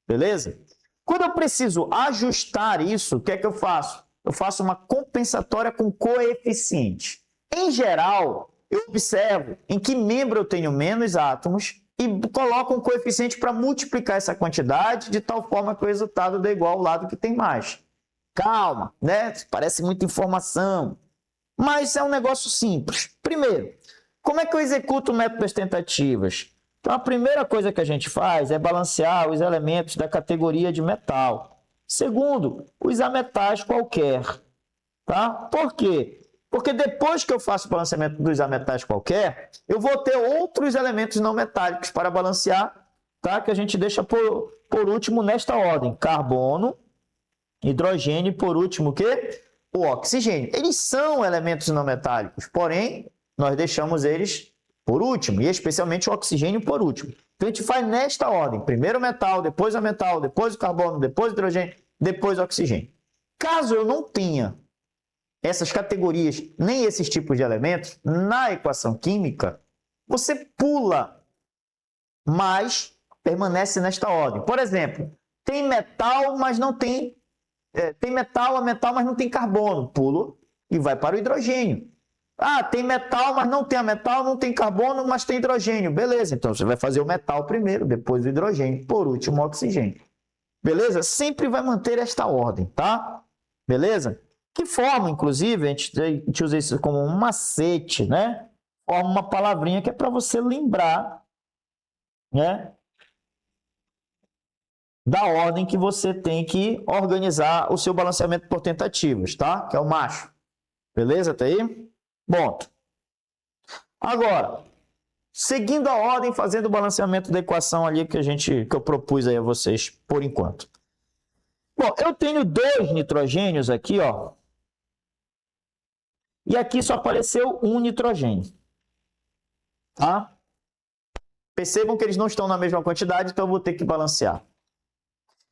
Beleza? Quando eu preciso ajustar isso, o que é que eu faço? Eu faço uma compensatória com coeficiente. Em geral, eu observo em que membro eu tenho menos átomos e coloco um coeficiente para multiplicar essa quantidade de tal forma que o resultado dê igual ao lado que tem mais. Calma, né? Parece muita informação, mas é um negócio simples. Primeiro, como é que eu executo o método das tentativas? Então, a primeira coisa que a gente faz é balancear os elementos da categoria de metal. Segundo, os ametais qualquer. Tá? Por quê? Porque depois que eu faço o balanceamento dos ametais qualquer, eu vou ter outros elementos não metálicos para balancear, tá? Que a gente deixa por último nesta ordem. Carbono, hidrogênio e por último o quê? O oxigênio. Eles são elementos não metálicos, porém, nós deixamos eles por último, e especialmente o oxigênio por último. Então, a gente faz nesta ordem. Primeiro o metal, depois o metal, depois o carbono, depois o hidrogênio, depois o oxigênio. Caso eu não tenha essas categorias, nem esses tipos de elementos, na equação química, você pula, mas permanece nesta ordem. Por exemplo, tem metal, mas não tem... tem metal a metal, mas não tem carbono. Pulo e vai para o hidrogênio. Ah, tem metal, mas não tem a metal, não tem carbono, mas tem hidrogênio. Beleza, então você vai fazer o metal primeiro, depois o hidrogênio, por último o oxigênio. Beleza? Sempre vai manter esta ordem, tá? Beleza? Que forma, inclusive, a gente usa isso como um macete, né? Forma uma palavrinha que é para você lembrar, né? Da ordem que você tem que organizar o seu balanceamento por tentativas, tá? Que é o macho. Beleza? Tá aí? Bom, agora, seguindo a ordem, fazendo o balanceamento da equação ali que eu propus aí a vocês por enquanto. Bom, eu tenho 2 nitrogênios aqui, ó. E aqui só apareceu um nitrogênio. Tá? Percebam que eles não estão na mesma quantidade, então eu vou ter que balancear.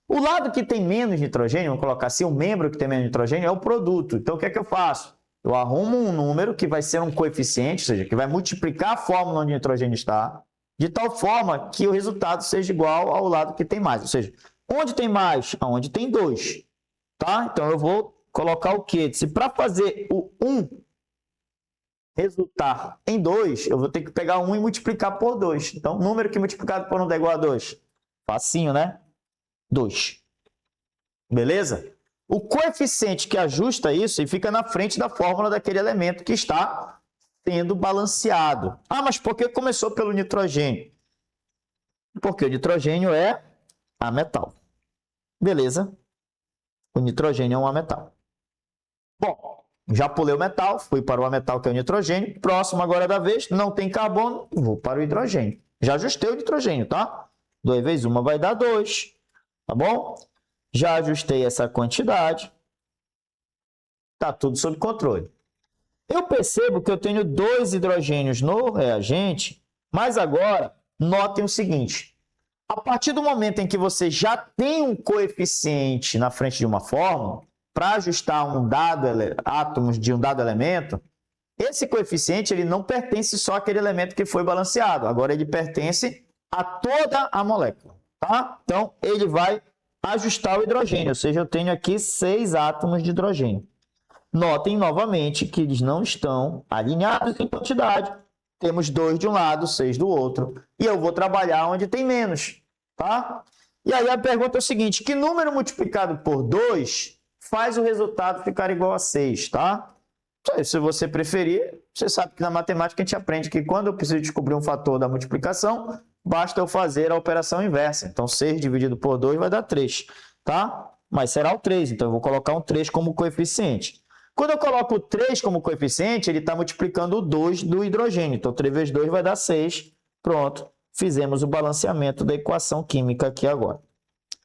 O lado que tem menos nitrogênio, vamos colocar assim, o membro que tem menos nitrogênio é o produto. Então, o que é que eu faço? Eu arrumo um número que vai ser um coeficiente, ou seja, que vai multiplicar a fórmula onde o nitrogênio está, de tal forma que o resultado seja igual ao lado que tem mais. Ou seja, onde tem mais? Aonde tem 2. tá? Então, eu vou colocar o quê? Se para fazer o 1 resultar em 2, eu vou ter que pegar 1 e multiplicar por 2. Então, número que multiplicado por 1 é igual a 2. Facinho, né? 2. Beleza? O coeficiente que ajusta isso e fica na frente da fórmula daquele elemento que está sendo balanceado. Ah, mas por que começou pelo nitrogênio? Porque o nitrogênio é ametal. Beleza? O nitrogênio é um ametal. Bom, já pulei o metal, fui para o ametal, que é o nitrogênio. Próximo agora da vez, não tem carbono, vou para o hidrogênio. Já ajustei o nitrogênio, tá? 2 vezes 1 vai dar 2, tá bom? Já ajustei essa quantidade. Tá tudo sob controle. Eu percebo que eu tenho 2 hidrogênios no reagente, mas agora, notem o seguinte. A partir do momento em que você já tem um coeficiente na frente de uma fórmula, para ajustar um dado átomos de um dado elemento, esse coeficiente ele não pertence só àquele elemento que foi balanceado. Agora ele pertence a toda a molécula, tá? Então ele vai ajustar o hidrogênio, ou seja, eu tenho aqui 6 átomos de hidrogênio. Notem novamente que eles não estão alinhados em quantidade. Temos 2 de um lado, 6 do outro. E eu vou trabalhar onde tem menos, tá? E aí a pergunta é o seguinte, que número multiplicado por 2 faz o resultado ficar igual a 6, tá? Se você preferir, você sabe que na matemática a gente aprende que quando eu preciso descobrir um fator da multiplicação, basta eu fazer a operação inversa. Então, 6 dividido por 2 vai dar 3, tá? Mas será o 3, então eu vou colocar um 3 como coeficiente. Quando eu coloco o 3 como coeficiente, ele está multiplicando o 2 do hidrogênio. Então, 3 vezes 2 vai dar 6. Pronto, fizemos o balanceamento da equação química aqui agora.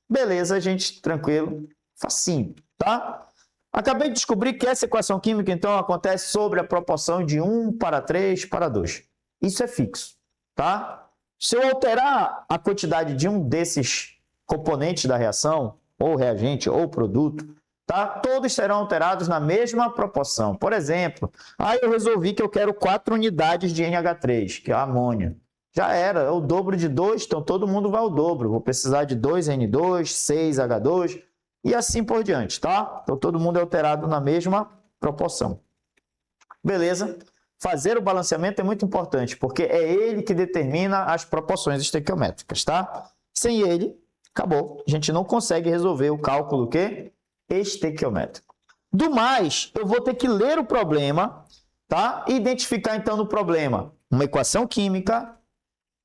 Beleza, gente, tranquilo, facinho, tá? Acabei de descobrir que essa equação química, então, acontece sobre a proporção de 1 para 3 para 2. Isso é fixo, tá? Se eu alterar a quantidade de um desses componentes da reação, ou reagente, ou produto, tá? Todos serão alterados na mesma proporção. Por exemplo, aí eu resolvi que eu quero 4 unidades de NH3, que é a amônia. Já era, é o dobro de 2, então todo mundo vai ao dobro. Vou precisar de 2N2, 6H2 e assim por diante, tá? Então todo mundo é alterado na mesma proporção. Beleza? Fazer o balanceamento é muito importante, porque é ele que determina as proporções estequiométricas, tá? Sem ele, acabou. A gente não consegue resolver o cálculo que estequiométrico. Do mais, eu vou ter que ler o problema, tá? E identificar então no problema uma equação química,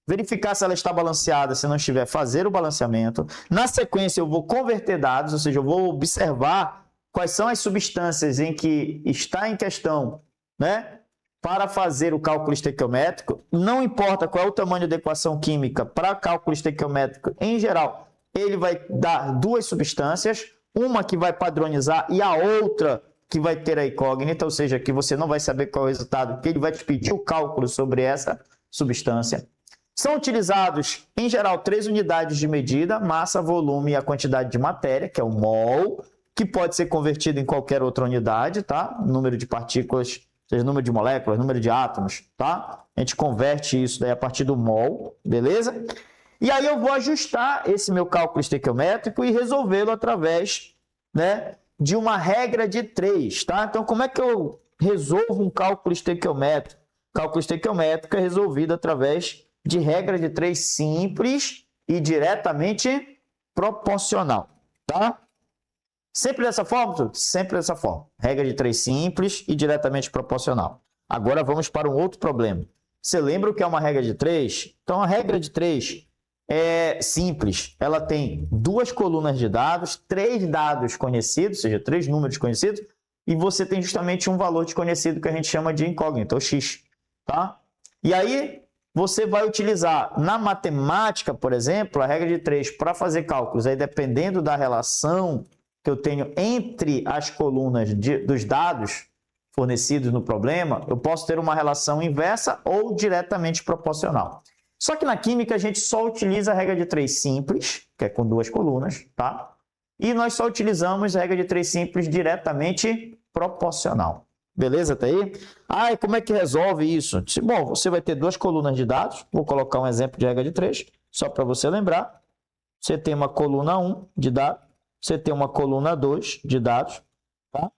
verificar se ela está balanceada, se não estiver, fazer o balanceamento. Na sequência, eu vou converter dados, ou seja, eu vou observar quais são as substâncias em que está em questão, né? Para fazer o cálculo estequiométrico. Não importa qual é o tamanho da equação química, para cálculo estequiométrico, em geral, ele vai dar 2 substâncias, uma que vai padronizar e a outra que vai ter a incógnita, ou seja, que você não vai saber qual é o resultado, porque ele vai te pedir o cálculo sobre essa substância. São utilizados, em geral, 3 unidades de medida, massa, volume e a quantidade de matéria, que é o mol, que pode ser convertido em qualquer outra unidade, tá? Número de partículas, ou seja, número de moléculas, número de átomos, tá? A gente converte isso daí a partir do mol, beleza? E aí eu vou ajustar esse meu cálculo estequiométrico e resolvê-lo através, né, de uma regra de 3, tá? Então, como é que eu resolvo um cálculo estequiométrico? O cálculo estequiométrico é resolvido através de regra de 3 simples e diretamente proporcional, tá? Sempre dessa forma? Sempre dessa forma. Regra de 3 simples e diretamente proporcional. Agora vamos para um outro problema. Você lembra o que é uma regra de 3? Então, a regra de 3 é simples. Ela tem 2 colunas de dados, 3 dados conhecidos, ou seja, 3 números conhecidos, e você tem justamente um valor desconhecido que a gente chama de incógnito, ou x, tá? E aí, você vai utilizar na matemática, por exemplo, a regra de 3 para fazer cálculos, aí dependendo da relação que eu tenho entre as colunas dos dados fornecidos no problema, eu posso ter uma relação inversa ou diretamente proporcional. Só que na química a gente só utiliza a regra de 3 simples, que é com 2 colunas, tá? E nós só utilizamos a regra de 3 simples diretamente proporcional. Beleza até aí? Ah, e como é que resolve isso? Bom, você vai ter 2 colunas de dados. Vou colocar um exemplo de regra de 3, só para você lembrar. Você tem uma coluna 1 de dados, você tem uma coluna 2 de dados. Tá?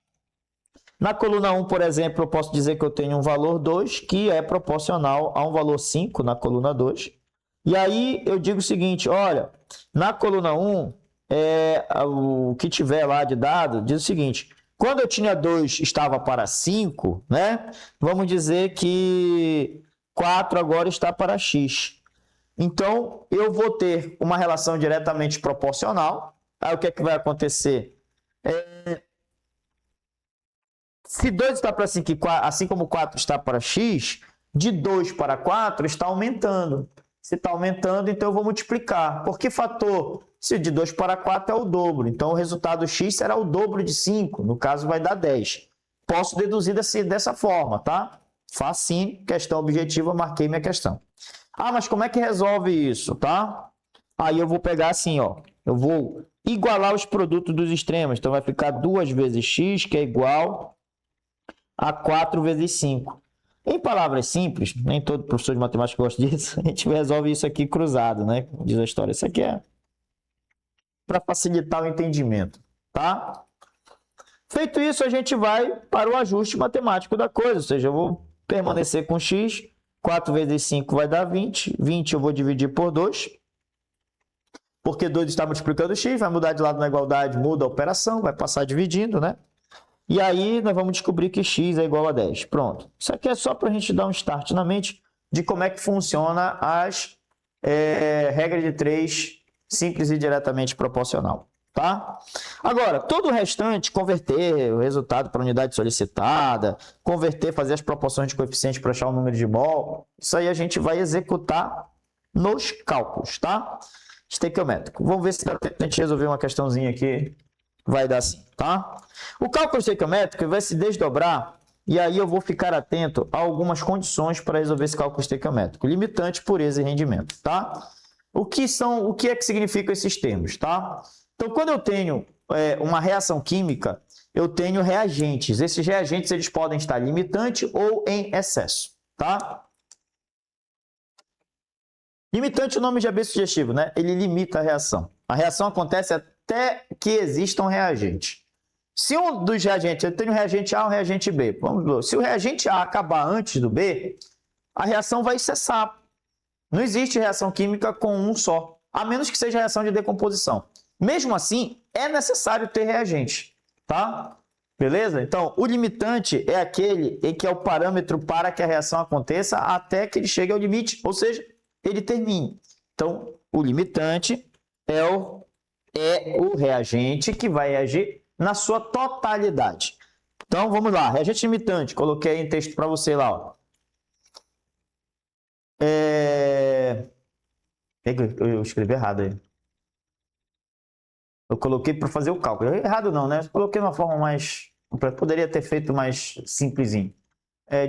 Na coluna 1, por exemplo, eu posso dizer que eu tenho um valor 2 que é proporcional a um valor 5 na coluna 2. E aí eu digo o seguinte, olha, na coluna 1, o que tiver lá de dado, diz o seguinte, quando eu tinha 2 estava para 5, né? Vamos dizer que 4 agora está para x. Então, eu vou ter uma relação diretamente proporcional. Aí o que é que vai acontecer? Se 2 está para 5, assim como 4 está para x, de 2 para 4 está aumentando. Se está aumentando, então eu vou multiplicar. Por que fator? Se de 2 para 4 é o dobro. Então, o resultado x será o dobro de 5. No caso, vai dar 10. Posso deduzir dessa forma, tá? Facinho, questão objetiva, marquei minha questão. Ah, mas como é que resolve isso, tá? Aí eu vou pegar assim, ó. Eu vou igualar os produtos dos extremos. Então, vai ficar 2 vezes x, que é igual a 4 vezes 5. Em palavras simples, nem todo professor de matemática gosta disso, a gente resolve isso aqui cruzado, né? Como diz a história. Isso aqui é para facilitar o entendimento, tá? Feito isso, a gente vai para o ajuste matemático da coisa, ou seja, eu vou permanecer com x, 4 vezes 5 vai dar 20, 20 eu vou dividir por 2, porque 2 está multiplicando x, vai mudar de lado na igualdade, muda a operação, vai passar dividindo, né? E aí nós vamos descobrir que x é igual a 10. Pronto. Isso aqui é só para a gente dar um start na mente de como é que funciona as regras de 3 simples e diretamente proporcional. Tá? Agora, todo o restante, converter o resultado para unidade solicitada, converter, fazer as proporções de coeficiente para achar o número de mol, isso aí a gente vai executar nos cálculos, tá? Estequiométrico. Vamos ver se dá tempo de a gente resolver uma questãozinha aqui. Vai dar assim, tá? O cálculo estequiométrico vai se desdobrar e aí eu vou ficar atento a algumas condições para resolver esse cálculo estequiométrico. Limitante, pureza e rendimento, tá? O que é que significam esses termos, tá? Então, quando eu tenho uma reação química, eu tenho reagentes. Esses reagentes eles podem estar limitante ou em excesso, tá? Limitante, o nome já é bem sugestivo, né? Ele limita a reação. A reação acontece até que exista um reagente. Se um dos reagentes, eu tenho um reagente A e um reagente B. Vamos ver. Se o reagente A acabar antes do B, a reação vai cessar. Não existe reação química com um só, a menos que seja reação de decomposição. Mesmo assim, é necessário ter reagente, tá? Beleza? Então, o limitante é aquele em que é o parâmetro para que a reação aconteça até que ele chegue ao limite, ou seja, ele termine. Então, o limitante é o reagente que vai agir na sua totalidade. Então, vamos lá. Reagente limitante. Coloquei aí em texto para você lá. Ó. Eu escrevi errado aí. Eu coloquei para fazer o cálculo. Errado não, né? Eu coloquei de uma forma mais... Poderia ter feito mais simplesinho.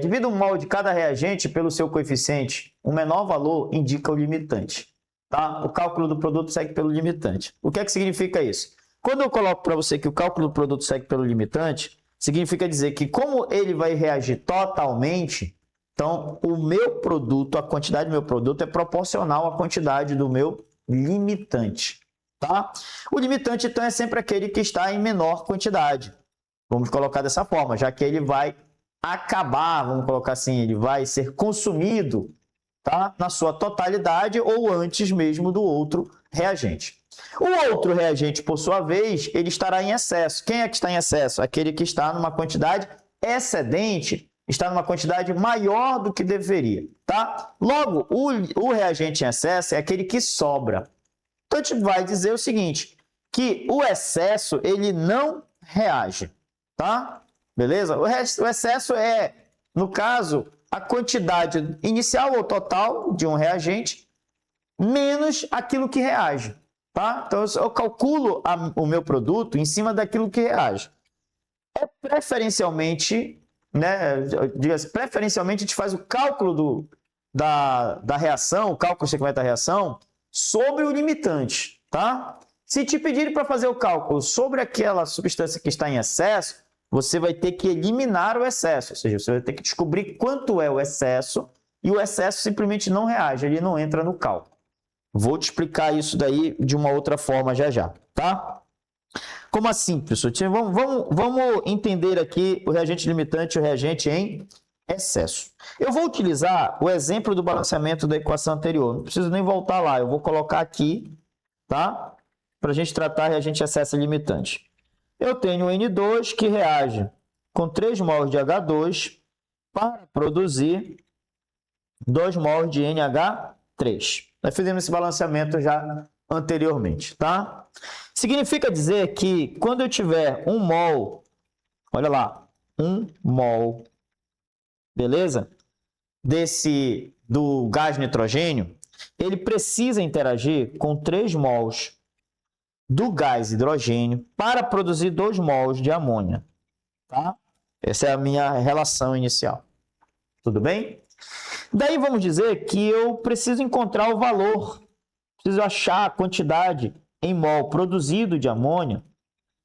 Divida um mol de cada reagente pelo seu coeficiente. O menor valor indica o limitante. Tá? O cálculo do produto segue pelo limitante. O que é que significa isso? Quando eu coloco para você que o cálculo do produto segue pelo limitante, significa dizer que como ele vai reagir totalmente, então o meu produto, a quantidade do meu produto é proporcional à quantidade do meu limitante. Tá? O limitante, então, é sempre aquele que está em menor quantidade. Vamos colocar dessa forma, já que ele vai acabar, vamos colocar assim, ele vai ser consumido, tá? Na sua totalidade ou antes mesmo do outro reagente. O outro reagente, por sua vez, ele estará em excesso. Quem é que está em excesso? Aquele que está numa quantidade excedente, está numa quantidade maior do que deveria. Tá? Logo, o reagente em excesso é aquele que sobra. Então, a gente vai dizer o seguinte, que o excesso ele não reage. Tá? Beleza? O excesso é, no caso, a quantidade inicial ou total de um reagente menos aquilo que reage. Tá? Então, eu calculo o meu produto em cima daquilo que reage. Preferencialmente, né, preferencialmente a gente faz o cálculo da reação, o cálculo estequiométrico da reação, sobre o limitante. Tá? Se te pedirem para fazer o cálculo sobre aquela substância que está em excesso, você vai ter que eliminar o excesso, ou seja, você vai ter que descobrir quanto é o excesso, e o excesso simplesmente não reage, ele não entra no cálculo. Vou te explicar isso daí de uma outra forma já já, tá? Como assim, pessoal? Vamos entender aqui o reagente limitante e o reagente em excesso. Eu vou utilizar o exemplo do balanceamento da equação anterior. Não preciso nem voltar lá. Eu vou colocar aqui, tá? Para a gente tratar reagente excesso e limitante. Eu tenho o N2 que reage com 3 mols de H2 para produzir 2 mols de NH3. Nós fizemos esse balanceamento já anteriormente, tá? Significa dizer que quando eu tiver 1 mol, olha lá, 1 mol, beleza? Do gás nitrogênio, ele precisa interagir com 3 mols do gás hidrogênio para produzir 2 mols de amônia, tá? Essa é a minha relação inicial. Tudo bem? Daí vamos dizer que eu preciso encontrar o valor, preciso achar a quantidade em mol produzido de amônia,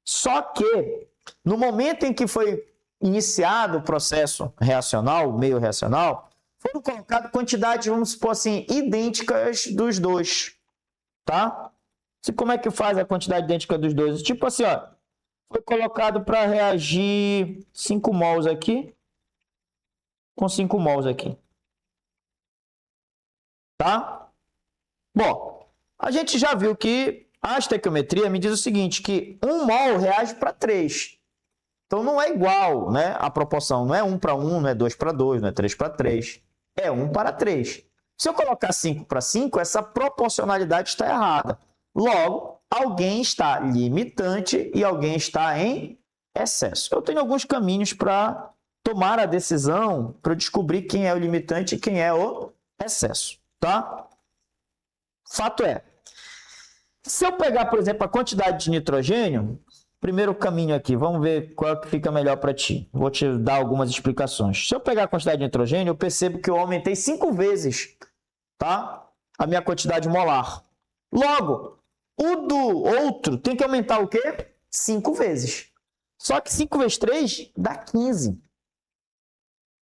só que no momento em que foi iniciado o processo reacional, meio reacional, foram colocadas quantidades, vamos supor assim, idênticas dos dois, tá? Como é que faz a quantidade idêntica dos dois? Tipo assim, ó, foi colocado para reagir 5 mols aqui com 5 mols aqui. Tá? Bom, a gente já viu que a estequiometria me diz o seguinte, que 1 mol reage para 3. Então não é igual, né, a proporção. Não é 1 para 1, não é 2 para 2, não é 3 para 3. É 1 para 3. Se eu colocar 5 para 5, essa proporcionalidade está errada. Logo, alguém está limitante e alguém está em excesso. Eu tenho alguns caminhos para tomar a decisão, para descobrir quem é o limitante e quem é o excesso, tá? Fato é, se eu pegar, por exemplo, a quantidade de nitrogênio, primeiro caminho aqui, vamos ver qual que fica melhor para ti. Vou te dar algumas explicações. Se eu pegar a quantidade de nitrogênio, eu percebo que eu aumentei 5 vezes, tá? A minha quantidade molar. Logo, o do outro tem que aumentar o quê? 5 vezes. Só que 5 vezes 3 dá 15.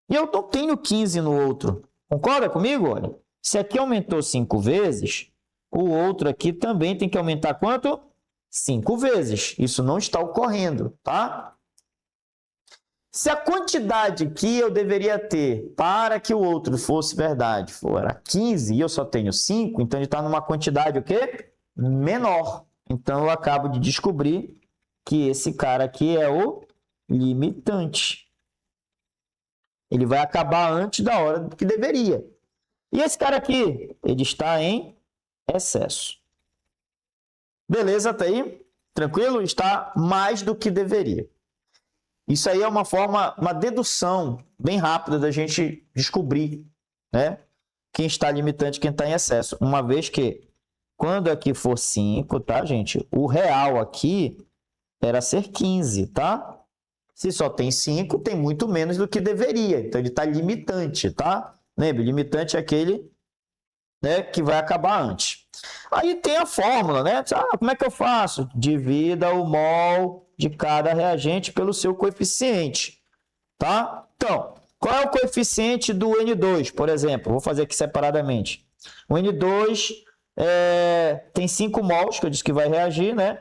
E eu não tenho 15 no outro. Concorda comigo? Olha, se aqui aumentou 5 vezes, o outro aqui também tem que aumentar quanto? 5 vezes. Isso não está ocorrendo, tá? Se a quantidade que eu deveria ter para que o outro fosse verdade for 15 e eu só tenho 5, então ele está numa quantidade o quê? Menor. Então eu acabo de descobrir que esse cara aqui é o limitante. Ele vai acabar antes da hora que deveria. E esse cara aqui, ele está em excesso. Beleza, até aí? Tranquilo? Está mais do que deveria. Isso aí é uma forma, uma dedução bem rápida da gente descobrir, né, quem está limitante e quem está em excesso. Uma vez que, quando aqui for 5, tá, gente? O real aqui era ser 15, tá? Se só tem 5, tem muito menos do que deveria. Então, ele está limitante, tá? Lembre, limitante é aquele, né, que vai acabar antes. Aí tem a fórmula, né? Como é que eu faço? Divida o mol de cada reagente pelo seu coeficiente, tá? Então, qual é o coeficiente do N2, por exemplo? Vou fazer aqui separadamente. O N2 tem 5 mols, que eu disse que vai reagir, né?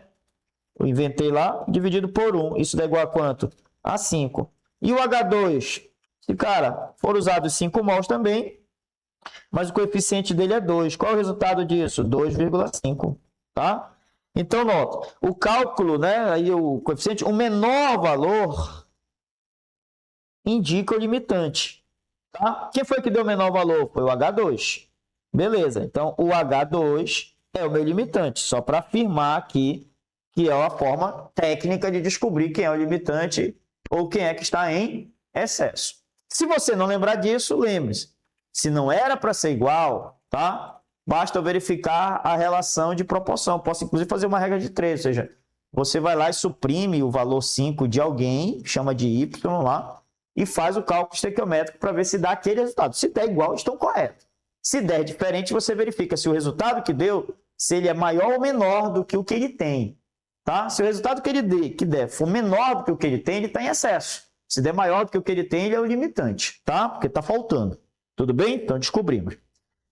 Eu inventei lá, dividido por 1. Isso dá igual a quanto? A 5. E o H2? Se, cara, for usado 5 mols também, mas o coeficiente dele é 2. Qual é o resultado disso? 2,5, tá? Então, nota, o cálculo, né, aí o coeficiente, o menor valor indica o limitante, tá? Quem foi que deu o menor valor? Foi o H2. Beleza, então o H2 é o meu limitante, só para afirmar aqui que é uma forma técnica de descobrir quem é o limitante ou quem é que está em excesso. Se você não lembrar disso, lembre-se, se não era para ser igual, tá? Basta verificar a relação de proporção. Posso, inclusive, fazer uma regra de 3, ou seja, você vai lá e suprime o valor 5 de alguém, chama de y lá, e faz o cálculo estequiométrico para ver se dá aquele resultado. Se der igual, estão corretos. Se der diferente, você verifica se o resultado que deu, se ele é maior ou menor do que o que ele tem. Tá? Se o resultado que der for menor do que o que ele tem, ele está em excesso. Se der maior do que o que ele tem, ele é o limitante, tá? Porque está faltando. Tudo bem? Então, descobrimos.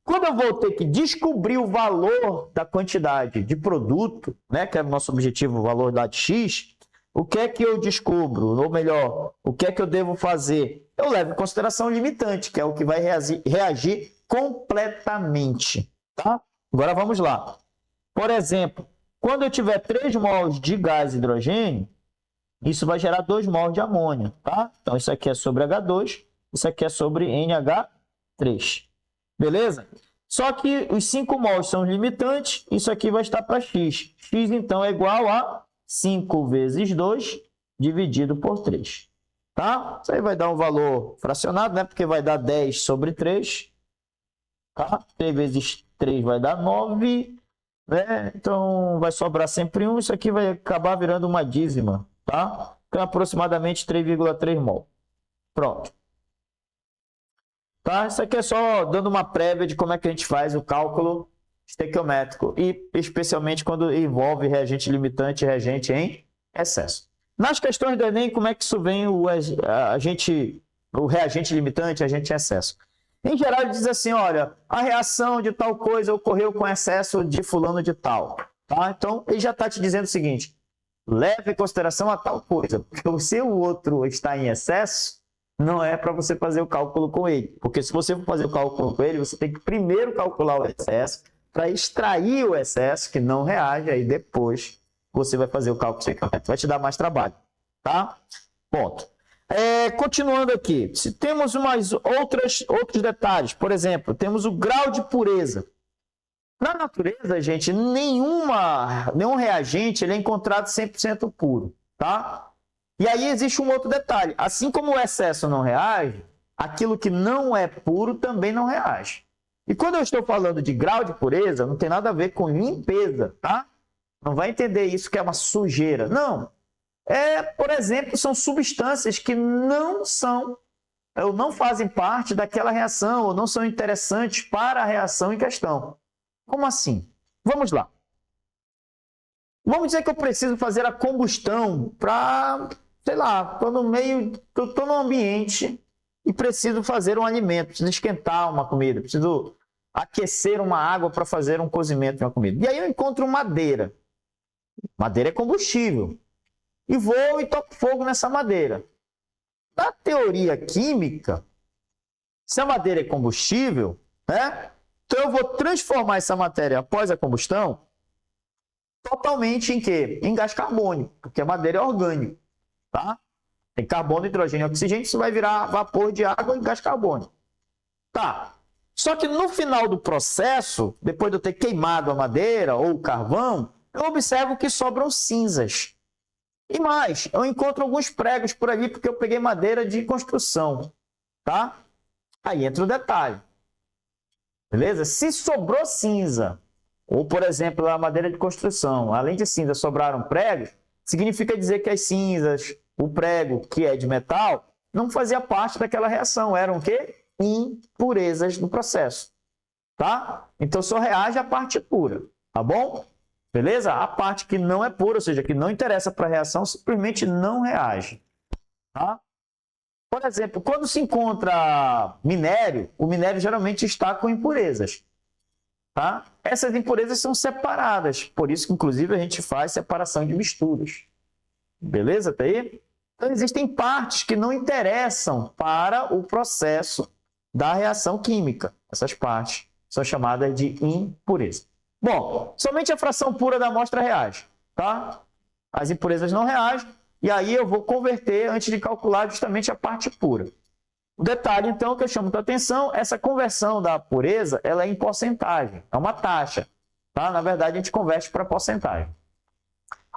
Quando eu vou ter que descobrir o valor da quantidade de produto, né, que é o nosso objetivo, o valor da X, o que é que eu descubro? Ou melhor, o que é que eu devo fazer? Eu levo em consideração o limitante, que é o que vai reagir completamente. Tá? Agora vamos lá. Por exemplo, quando eu tiver 3 mols de gás hidrogênio, isso vai gerar 2 mols de amônia. Tá? Então, isso aqui é sobre H2, isso aqui é sobre NH3. Beleza? Só que os 5 mols são os limitantes, isso aqui vai estar para X. X, então, é igual a 5 vezes 2 dividido por 3. Tá? Isso aí vai dar um valor fracionado, né? Porque vai dar 10 sobre 3. Tá? 3 vezes 3 vai dar 9. Né? Então, vai sobrar sempre 1. Isso aqui vai acabar virando uma dízima. Tá? Então, aproximadamente 3,3 mol. Pronto. Tá? Isso aqui é só dando uma prévia de como é que a gente faz o cálculo estequiométrico e especialmente quando envolve reagente limitante e reagente em excesso. Nas questões do Enem, como é que isso vem o reagente limitante e reagente em excesso? Em geral, ele diz assim, olha, a reação de tal coisa ocorreu com excesso de fulano de tal. Tá? Então, ele já está te dizendo o seguinte, leve em consideração a tal coisa, porque se o outro está em excesso, não é para você fazer o cálculo com ele. Porque se você for fazer o cálculo com ele, você tem que primeiro calcular o excesso para extrair o excesso que não reage, aí depois você vai fazer o cálculo secreto. Vai te dar mais trabalho, tá? Ponto. Continuando aqui, se temos outros detalhes, por exemplo, temos o grau de pureza. Na natureza, gente, nenhum reagente ele é encontrado 100% puro, tá? E aí existe um outro detalhe. Assim como o excesso não reage, aquilo que não é puro também não reage. E quando eu estou falando de grau de pureza, não tem nada a ver com limpeza, tá? Não vai entender isso que é uma sujeira. Não. Por exemplo, são substâncias que não são ou não fazem parte daquela reação ou não são interessantes para a reação em questão. Como assim? Vamos lá. Vamos dizer que eu preciso fazer a combustão para, sei lá, estou no ambiente e preciso fazer um alimento, preciso esquentar uma comida, preciso aquecer uma água para fazer um cozimento de uma comida. E aí eu encontro madeira. Madeira é combustível. E vou e toco fogo nessa madeira. Na teoria química, se a madeira é combustível, né? Então eu vou transformar essa matéria após a combustão totalmente em quê? Em gás carbônico, porque a madeira é orgânico, tá? Tem carbono, hidrogênio e oxigênio, isso vai virar vapor de água e gás carbônico. Tá. Só que no final do processo, depois de eu ter queimado a madeira ou o carvão, eu observo que sobram cinzas. E mais, eu encontro alguns pregos por ali porque eu peguei madeira de construção, tá? Aí entra o detalhe. Beleza? Se sobrou cinza, ou, por exemplo, a madeira de construção, além de cinza sobraram pregos, significa dizer que as cinzas, o prego, que é de metal, não fazia parte daquela reação. Eram o quê? Impurezas no processo. Tá? Então, só reage a parte pura. Tá bom? Beleza? A parte que não é pura, ou seja, que não interessa para a reação, simplesmente não reage. Tá? Por exemplo, quando se encontra minério, o minério geralmente está com impurezas. Tá? Essas impurezas são separadas, por isso que, inclusive, a gente faz separação de misturas. Beleza? Tá aí? Então, existem partes que não interessam para o processo da reação química. Essas partes são chamadas de impureza. Bom, somente a fração pura da amostra reage. Tá? As impurezas não reagem, e aí eu vou converter antes de calcular justamente a parte pura. O detalhe, então, que eu chamo a atenção, essa conversão da pureza, ela é em porcentagem, é uma taxa. Tá? Na verdade, a gente converte para porcentagem.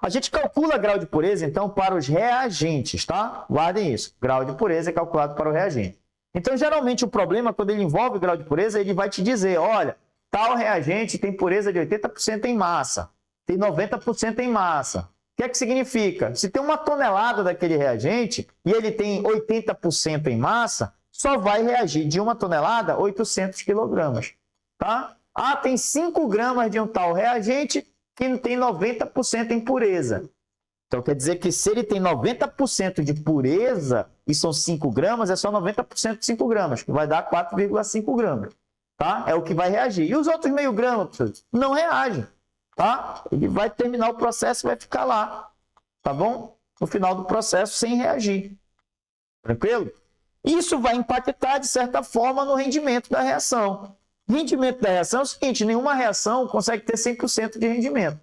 A gente calcula grau de pureza, então, para os reagentes, tá? Guardem isso, grau de pureza é calculado para o reagente. Então, geralmente, o problema, quando ele envolve grau de pureza, ele vai te dizer, olha, tal reagente tem pureza de 80% em massa, tem 90% em massa. O que é que significa? Se tem 1 tonelada daquele reagente e ele tem 80% em massa, só vai reagir de 1 tonelada 800 quilogramas. Tá? Ah, tem 5 gramas de um tal reagente que tem 90% em pureza. Então, quer dizer que se ele tem 90% de pureza e são 5 gramas, é só 90% de 5 gramas, que vai dar 4,5 gramas. tá? É o que vai reagir. E os outros meio grama, não reagem, tá? Ele vai terminar o processo e vai ficar lá, tá bom? No final do processo sem reagir. Tranquilo? Isso vai impactar, de certa forma, no rendimento da reação. Rendimento da reação é o seguinte, nenhuma reação consegue ter 100% de rendimento,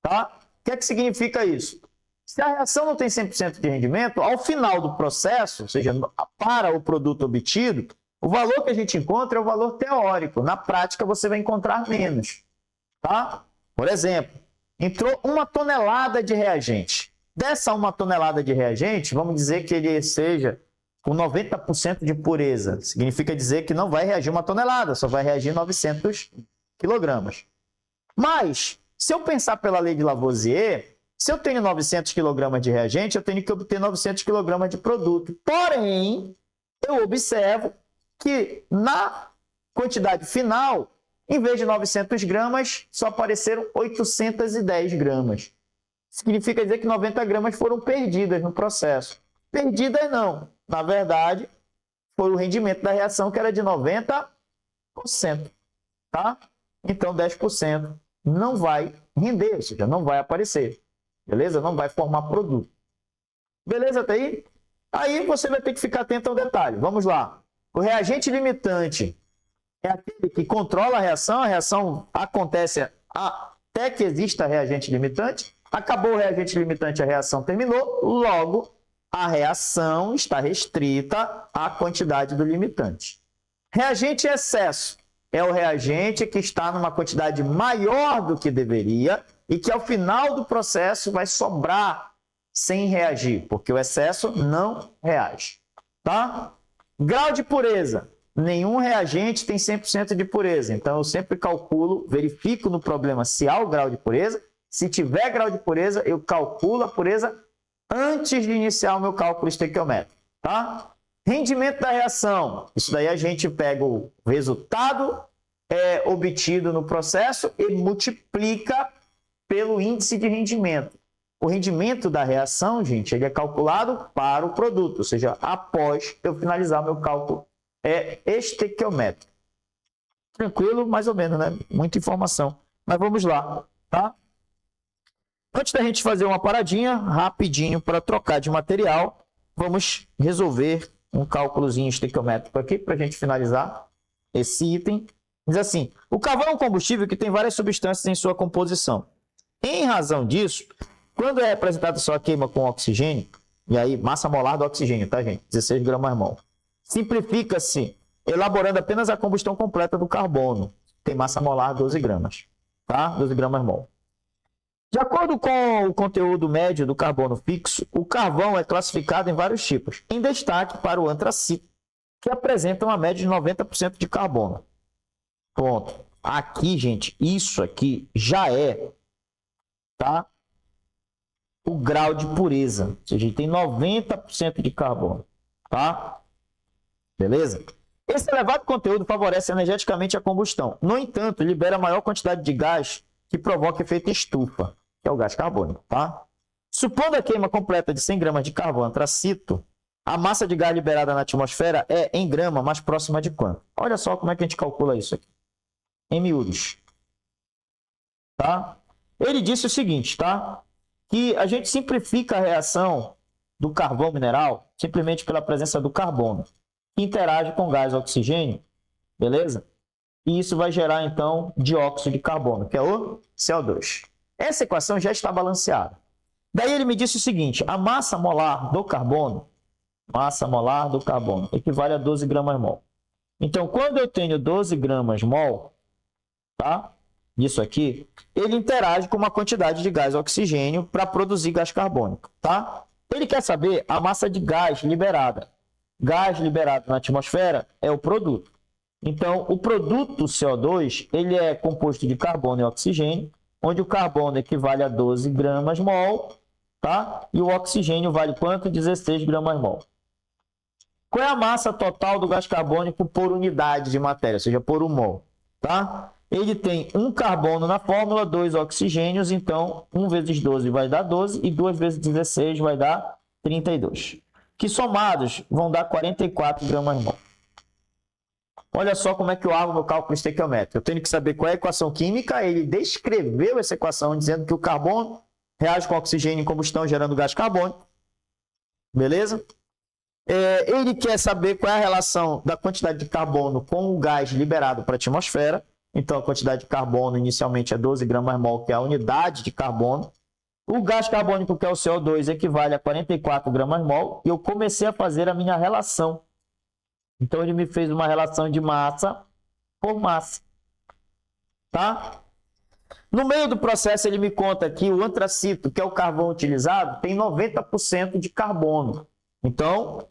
tá? O que é que significa isso? Se a reação não tem 100% de rendimento, ao final do processo, ou seja, para o produto obtido, o valor que a gente encontra é o valor teórico. Na prática, você vai encontrar menos, tá? Por exemplo, entrou 1 tonelada de reagente. Dessa 1 tonelada de reagente, vamos dizer que ele seja com 90% de pureza. Significa dizer que não vai reagir 1 tonelada, só vai reagir 900 quilogramas. Mas, se eu pensar pela lei de Lavoisier, se eu tenho 900 quilogramas de reagente, eu tenho que obter 900 quilogramas de produto. Porém, eu observo que na quantidade final, em vez de 900 gramas, só apareceram 810 gramas. Significa dizer que 90 gramas foram perdidas no processo. Perdidas não. Na verdade, foi o rendimento da reação que era de 90%. Tá? Então, 10% não vai render, ou seja, não vai aparecer. Beleza? Não vai formar produto. Beleza até aí? Aí você vai ter que ficar atento ao detalhe. Vamos lá. O reagente limitante é aquele que controla a reação acontece até que exista reagente limitante. Acabou o reagente limitante, a reação terminou, logo a reação está restrita à quantidade do limitante. Reagente excesso é o reagente que está numa quantidade maior do que deveria e que ao final do processo vai sobrar sem reagir, porque o excesso não reage. Tá? Grau de pureza. Nenhum reagente tem 100% de pureza. Então, eu sempre calculo, verifico no problema se há o grau de pureza. Se tiver grau de pureza, eu calculo a pureza antes de iniciar o meu cálculo estequiométrico. Tá? Rendimento da reação. Isso daí a gente pega o resultado obtido no processo e multiplica pelo índice de rendimento. O rendimento da reação, gente, ele é calculado para o produto, ou seja, após eu finalizar meu cálculo estequiométrico. Tranquilo? Mais ou menos, né? Muita informação. Mas vamos lá, tá? Antes da gente fazer uma paradinha, rapidinho, para trocar de material, vamos resolver um cálculozinho estequiométrico aqui, para a gente finalizar esse item. Diz assim, o carvão é um combustível que tem várias substâncias em sua composição. Em razão disso, quando é representada só a queima com oxigênio, e aí massa molar do oxigênio, tá, gente? 16 gramas-mol. Simplifica-se elaborando apenas a combustão completa do carbono. Tem massa molar 12 gramas, tá? 12 gramas-mol. De acordo com o conteúdo médio do carbono fixo, o carvão é classificado em vários tipos, em destaque para o antracito, que apresenta uma média de 90% de carbono. Ponto. Aqui, gente, isso aqui já é, tá? O grau de pureza, ou seja, ele tem 90% de carbono, tá? Beleza? Esse elevado conteúdo favorece energeticamente a combustão. No entanto, libera maior quantidade de gás que provoca efeito estufa, que é o gás carbônico, tá? Supondo a queima completa de 100 gramas de carvão antracito, a massa de gás liberada na atmosfera é, em grama, mais próxima de quanto? Olha só como é que a gente calcula isso aqui. Em miúdos. Tá? Ele disse o seguinte, tá? Que a gente simplifica a reação do carvão mineral simplesmente pela presença do carbono, que interage com o gás oxigênio, beleza? E isso vai gerar, então, dióxido de carbono, que é o CO2. Essa equação já está balanceada. Daí ele me disse o seguinte, a massa molar do carbono equivale a 12 gramas-mol. Então, quando eu tenho 12 gramas-mol, tá? Isso aqui, ele interage com uma quantidade de gás oxigênio para produzir gás carbônico, tá? Ele quer saber a massa de gás liberada. Gás liberado na atmosfera é o produto. Então, o produto CO2, ele é composto de carbono e oxigênio, onde o carbono equivale a 12 gramas-mol, tá? E o oxigênio vale quanto? 16 gramas-mol. Qual é a massa total do gás carbônico por unidade de matéria, ou seja, por um mol, tá? Ele tem um carbono na fórmula, 2 oxigênios, então 1 vezes 12 vai dar 12 e 2 vezes 16 vai dar 32. Que somados vão dar 44 gramas-mol. olha só como é que eu hago meu cálculo estequiométrico. Eu tenho que saber qual é a equação química. Ele descreveu essa equação dizendo que o carbono reage com oxigênio em combustão, gerando gás carbônico. Beleza? Ele quer saber qual é a relação da quantidade de carbono com o gás liberado para a atmosfera. Então, a quantidade de carbono inicialmente é 12 gramas-mol, que é a unidade de carbono. O gás carbônico, que é o CO2, equivale a 44 gramas-mol. E eu comecei a fazer a minha relação. Então, ele me fez uma relação de massa por massa. Tá? No meio do processo, ele me conta que o antracito, que é o carvão utilizado, tem 90% de carbono. Então,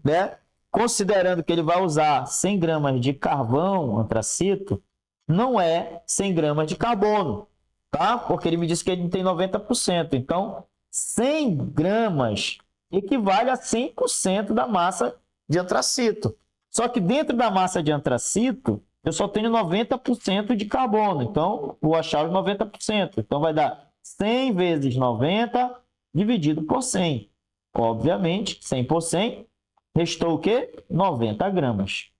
né, considerando que ele vai usar 100 gramas de carvão antracito, não é 100 gramas de carbono, tá? Porque ele me disse que ele tem 90%. Então, 100 gramas equivale a 100% da massa de antracito. Só que dentro da massa de antracito, eu só tenho 90% de carbono. Então, vou achar os 90%. Então, vai dar 100 vezes 90 dividido por 100. Obviamente, 100 por 100, restou o quê? 90 gramas.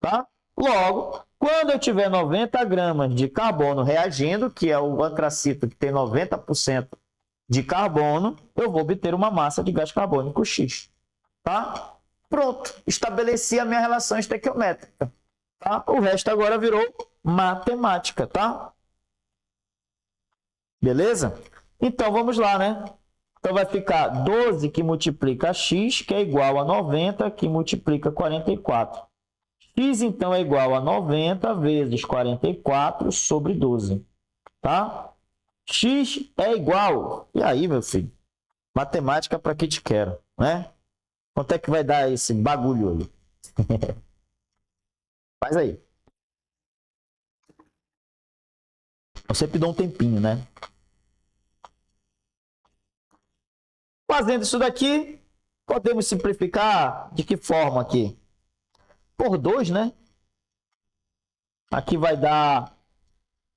Tá? Logo, quando eu tiver 90 gramas de carbono reagindo, que é o antracito que tem 90% de carbono, eu vou obter uma massa de gás carbônico X. Tá? Pronto, estabeleci a minha relação estequiométrica. Tá? O resto agora virou matemática, tá? Beleza? Então, vamos lá, né? Então, vai ficar 12 que multiplica x, que é igual a 90, que multiplica 44. X, então, é igual a 90 vezes 44 sobre 12. Tá? X é igual... E aí, meu filho? Matemática para que te quero, né? Quanto é que vai dar esse bagulho aí? Faz aí. Eu sempre dou um tempinho, né? Fazendo isso daqui, podemos simplificar de que forma aqui? Por 2, né? Aqui vai dar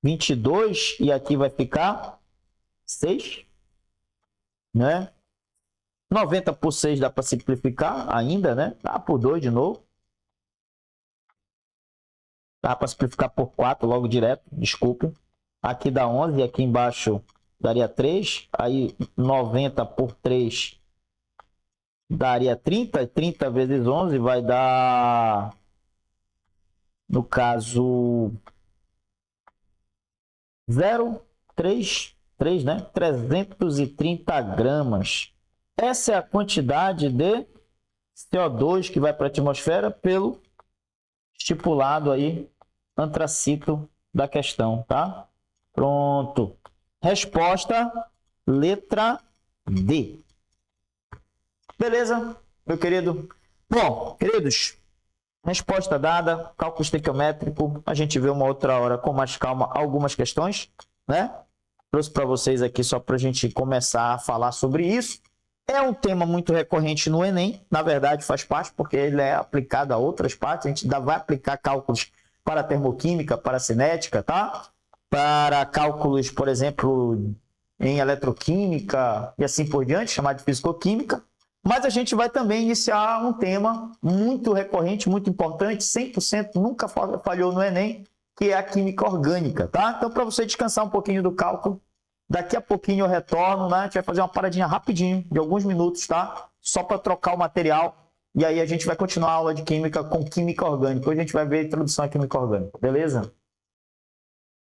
22 e aqui vai ficar 6, né? 90 por 6 dá para simplificar ainda, né? Dá por 2 de novo. Dá para simplificar por 4 logo direto, desculpe. Aqui dá 11 e aqui embaixo daria 3. Aí 90 por 3 daria 30. 30 vezes 11 vai dar, no caso, 0,3, né? 330 gramas. Essa é a quantidade de CO2 que vai para a atmosfera pelo estipulado aí, antracito da questão, tá? Pronto. Resposta, letra D. Beleza, meu querido? Bom, queridos, resposta dada, cálculo estequiométrico. A gente vê uma outra hora com mais calma algumas questões, né? Trouxe para vocês aqui só para a gente começar a falar sobre isso. É um tema muito recorrente no Enem, na verdade faz parte, porque ele é aplicado a outras partes. A gente ainda vai aplicar cálculos para termoquímica, para cinética, tá? Para cálculos, por exemplo, em eletroquímica e assim por diante, chamado de fisicoquímica. Mas a gente vai também iniciar um tema muito recorrente, muito importante, 100% nunca falhou no Enem, que é a química orgânica, tá? Então, para você descansar um pouquinho do cálculo, daqui a pouquinho eu retorno, né? A gente vai fazer uma paradinha rapidinho, de alguns minutos, tá? Só para trocar o material. E aí a gente vai continuar a aula de química com química orgânica. Hoje a gente vai ver a introdução à química orgânica, beleza?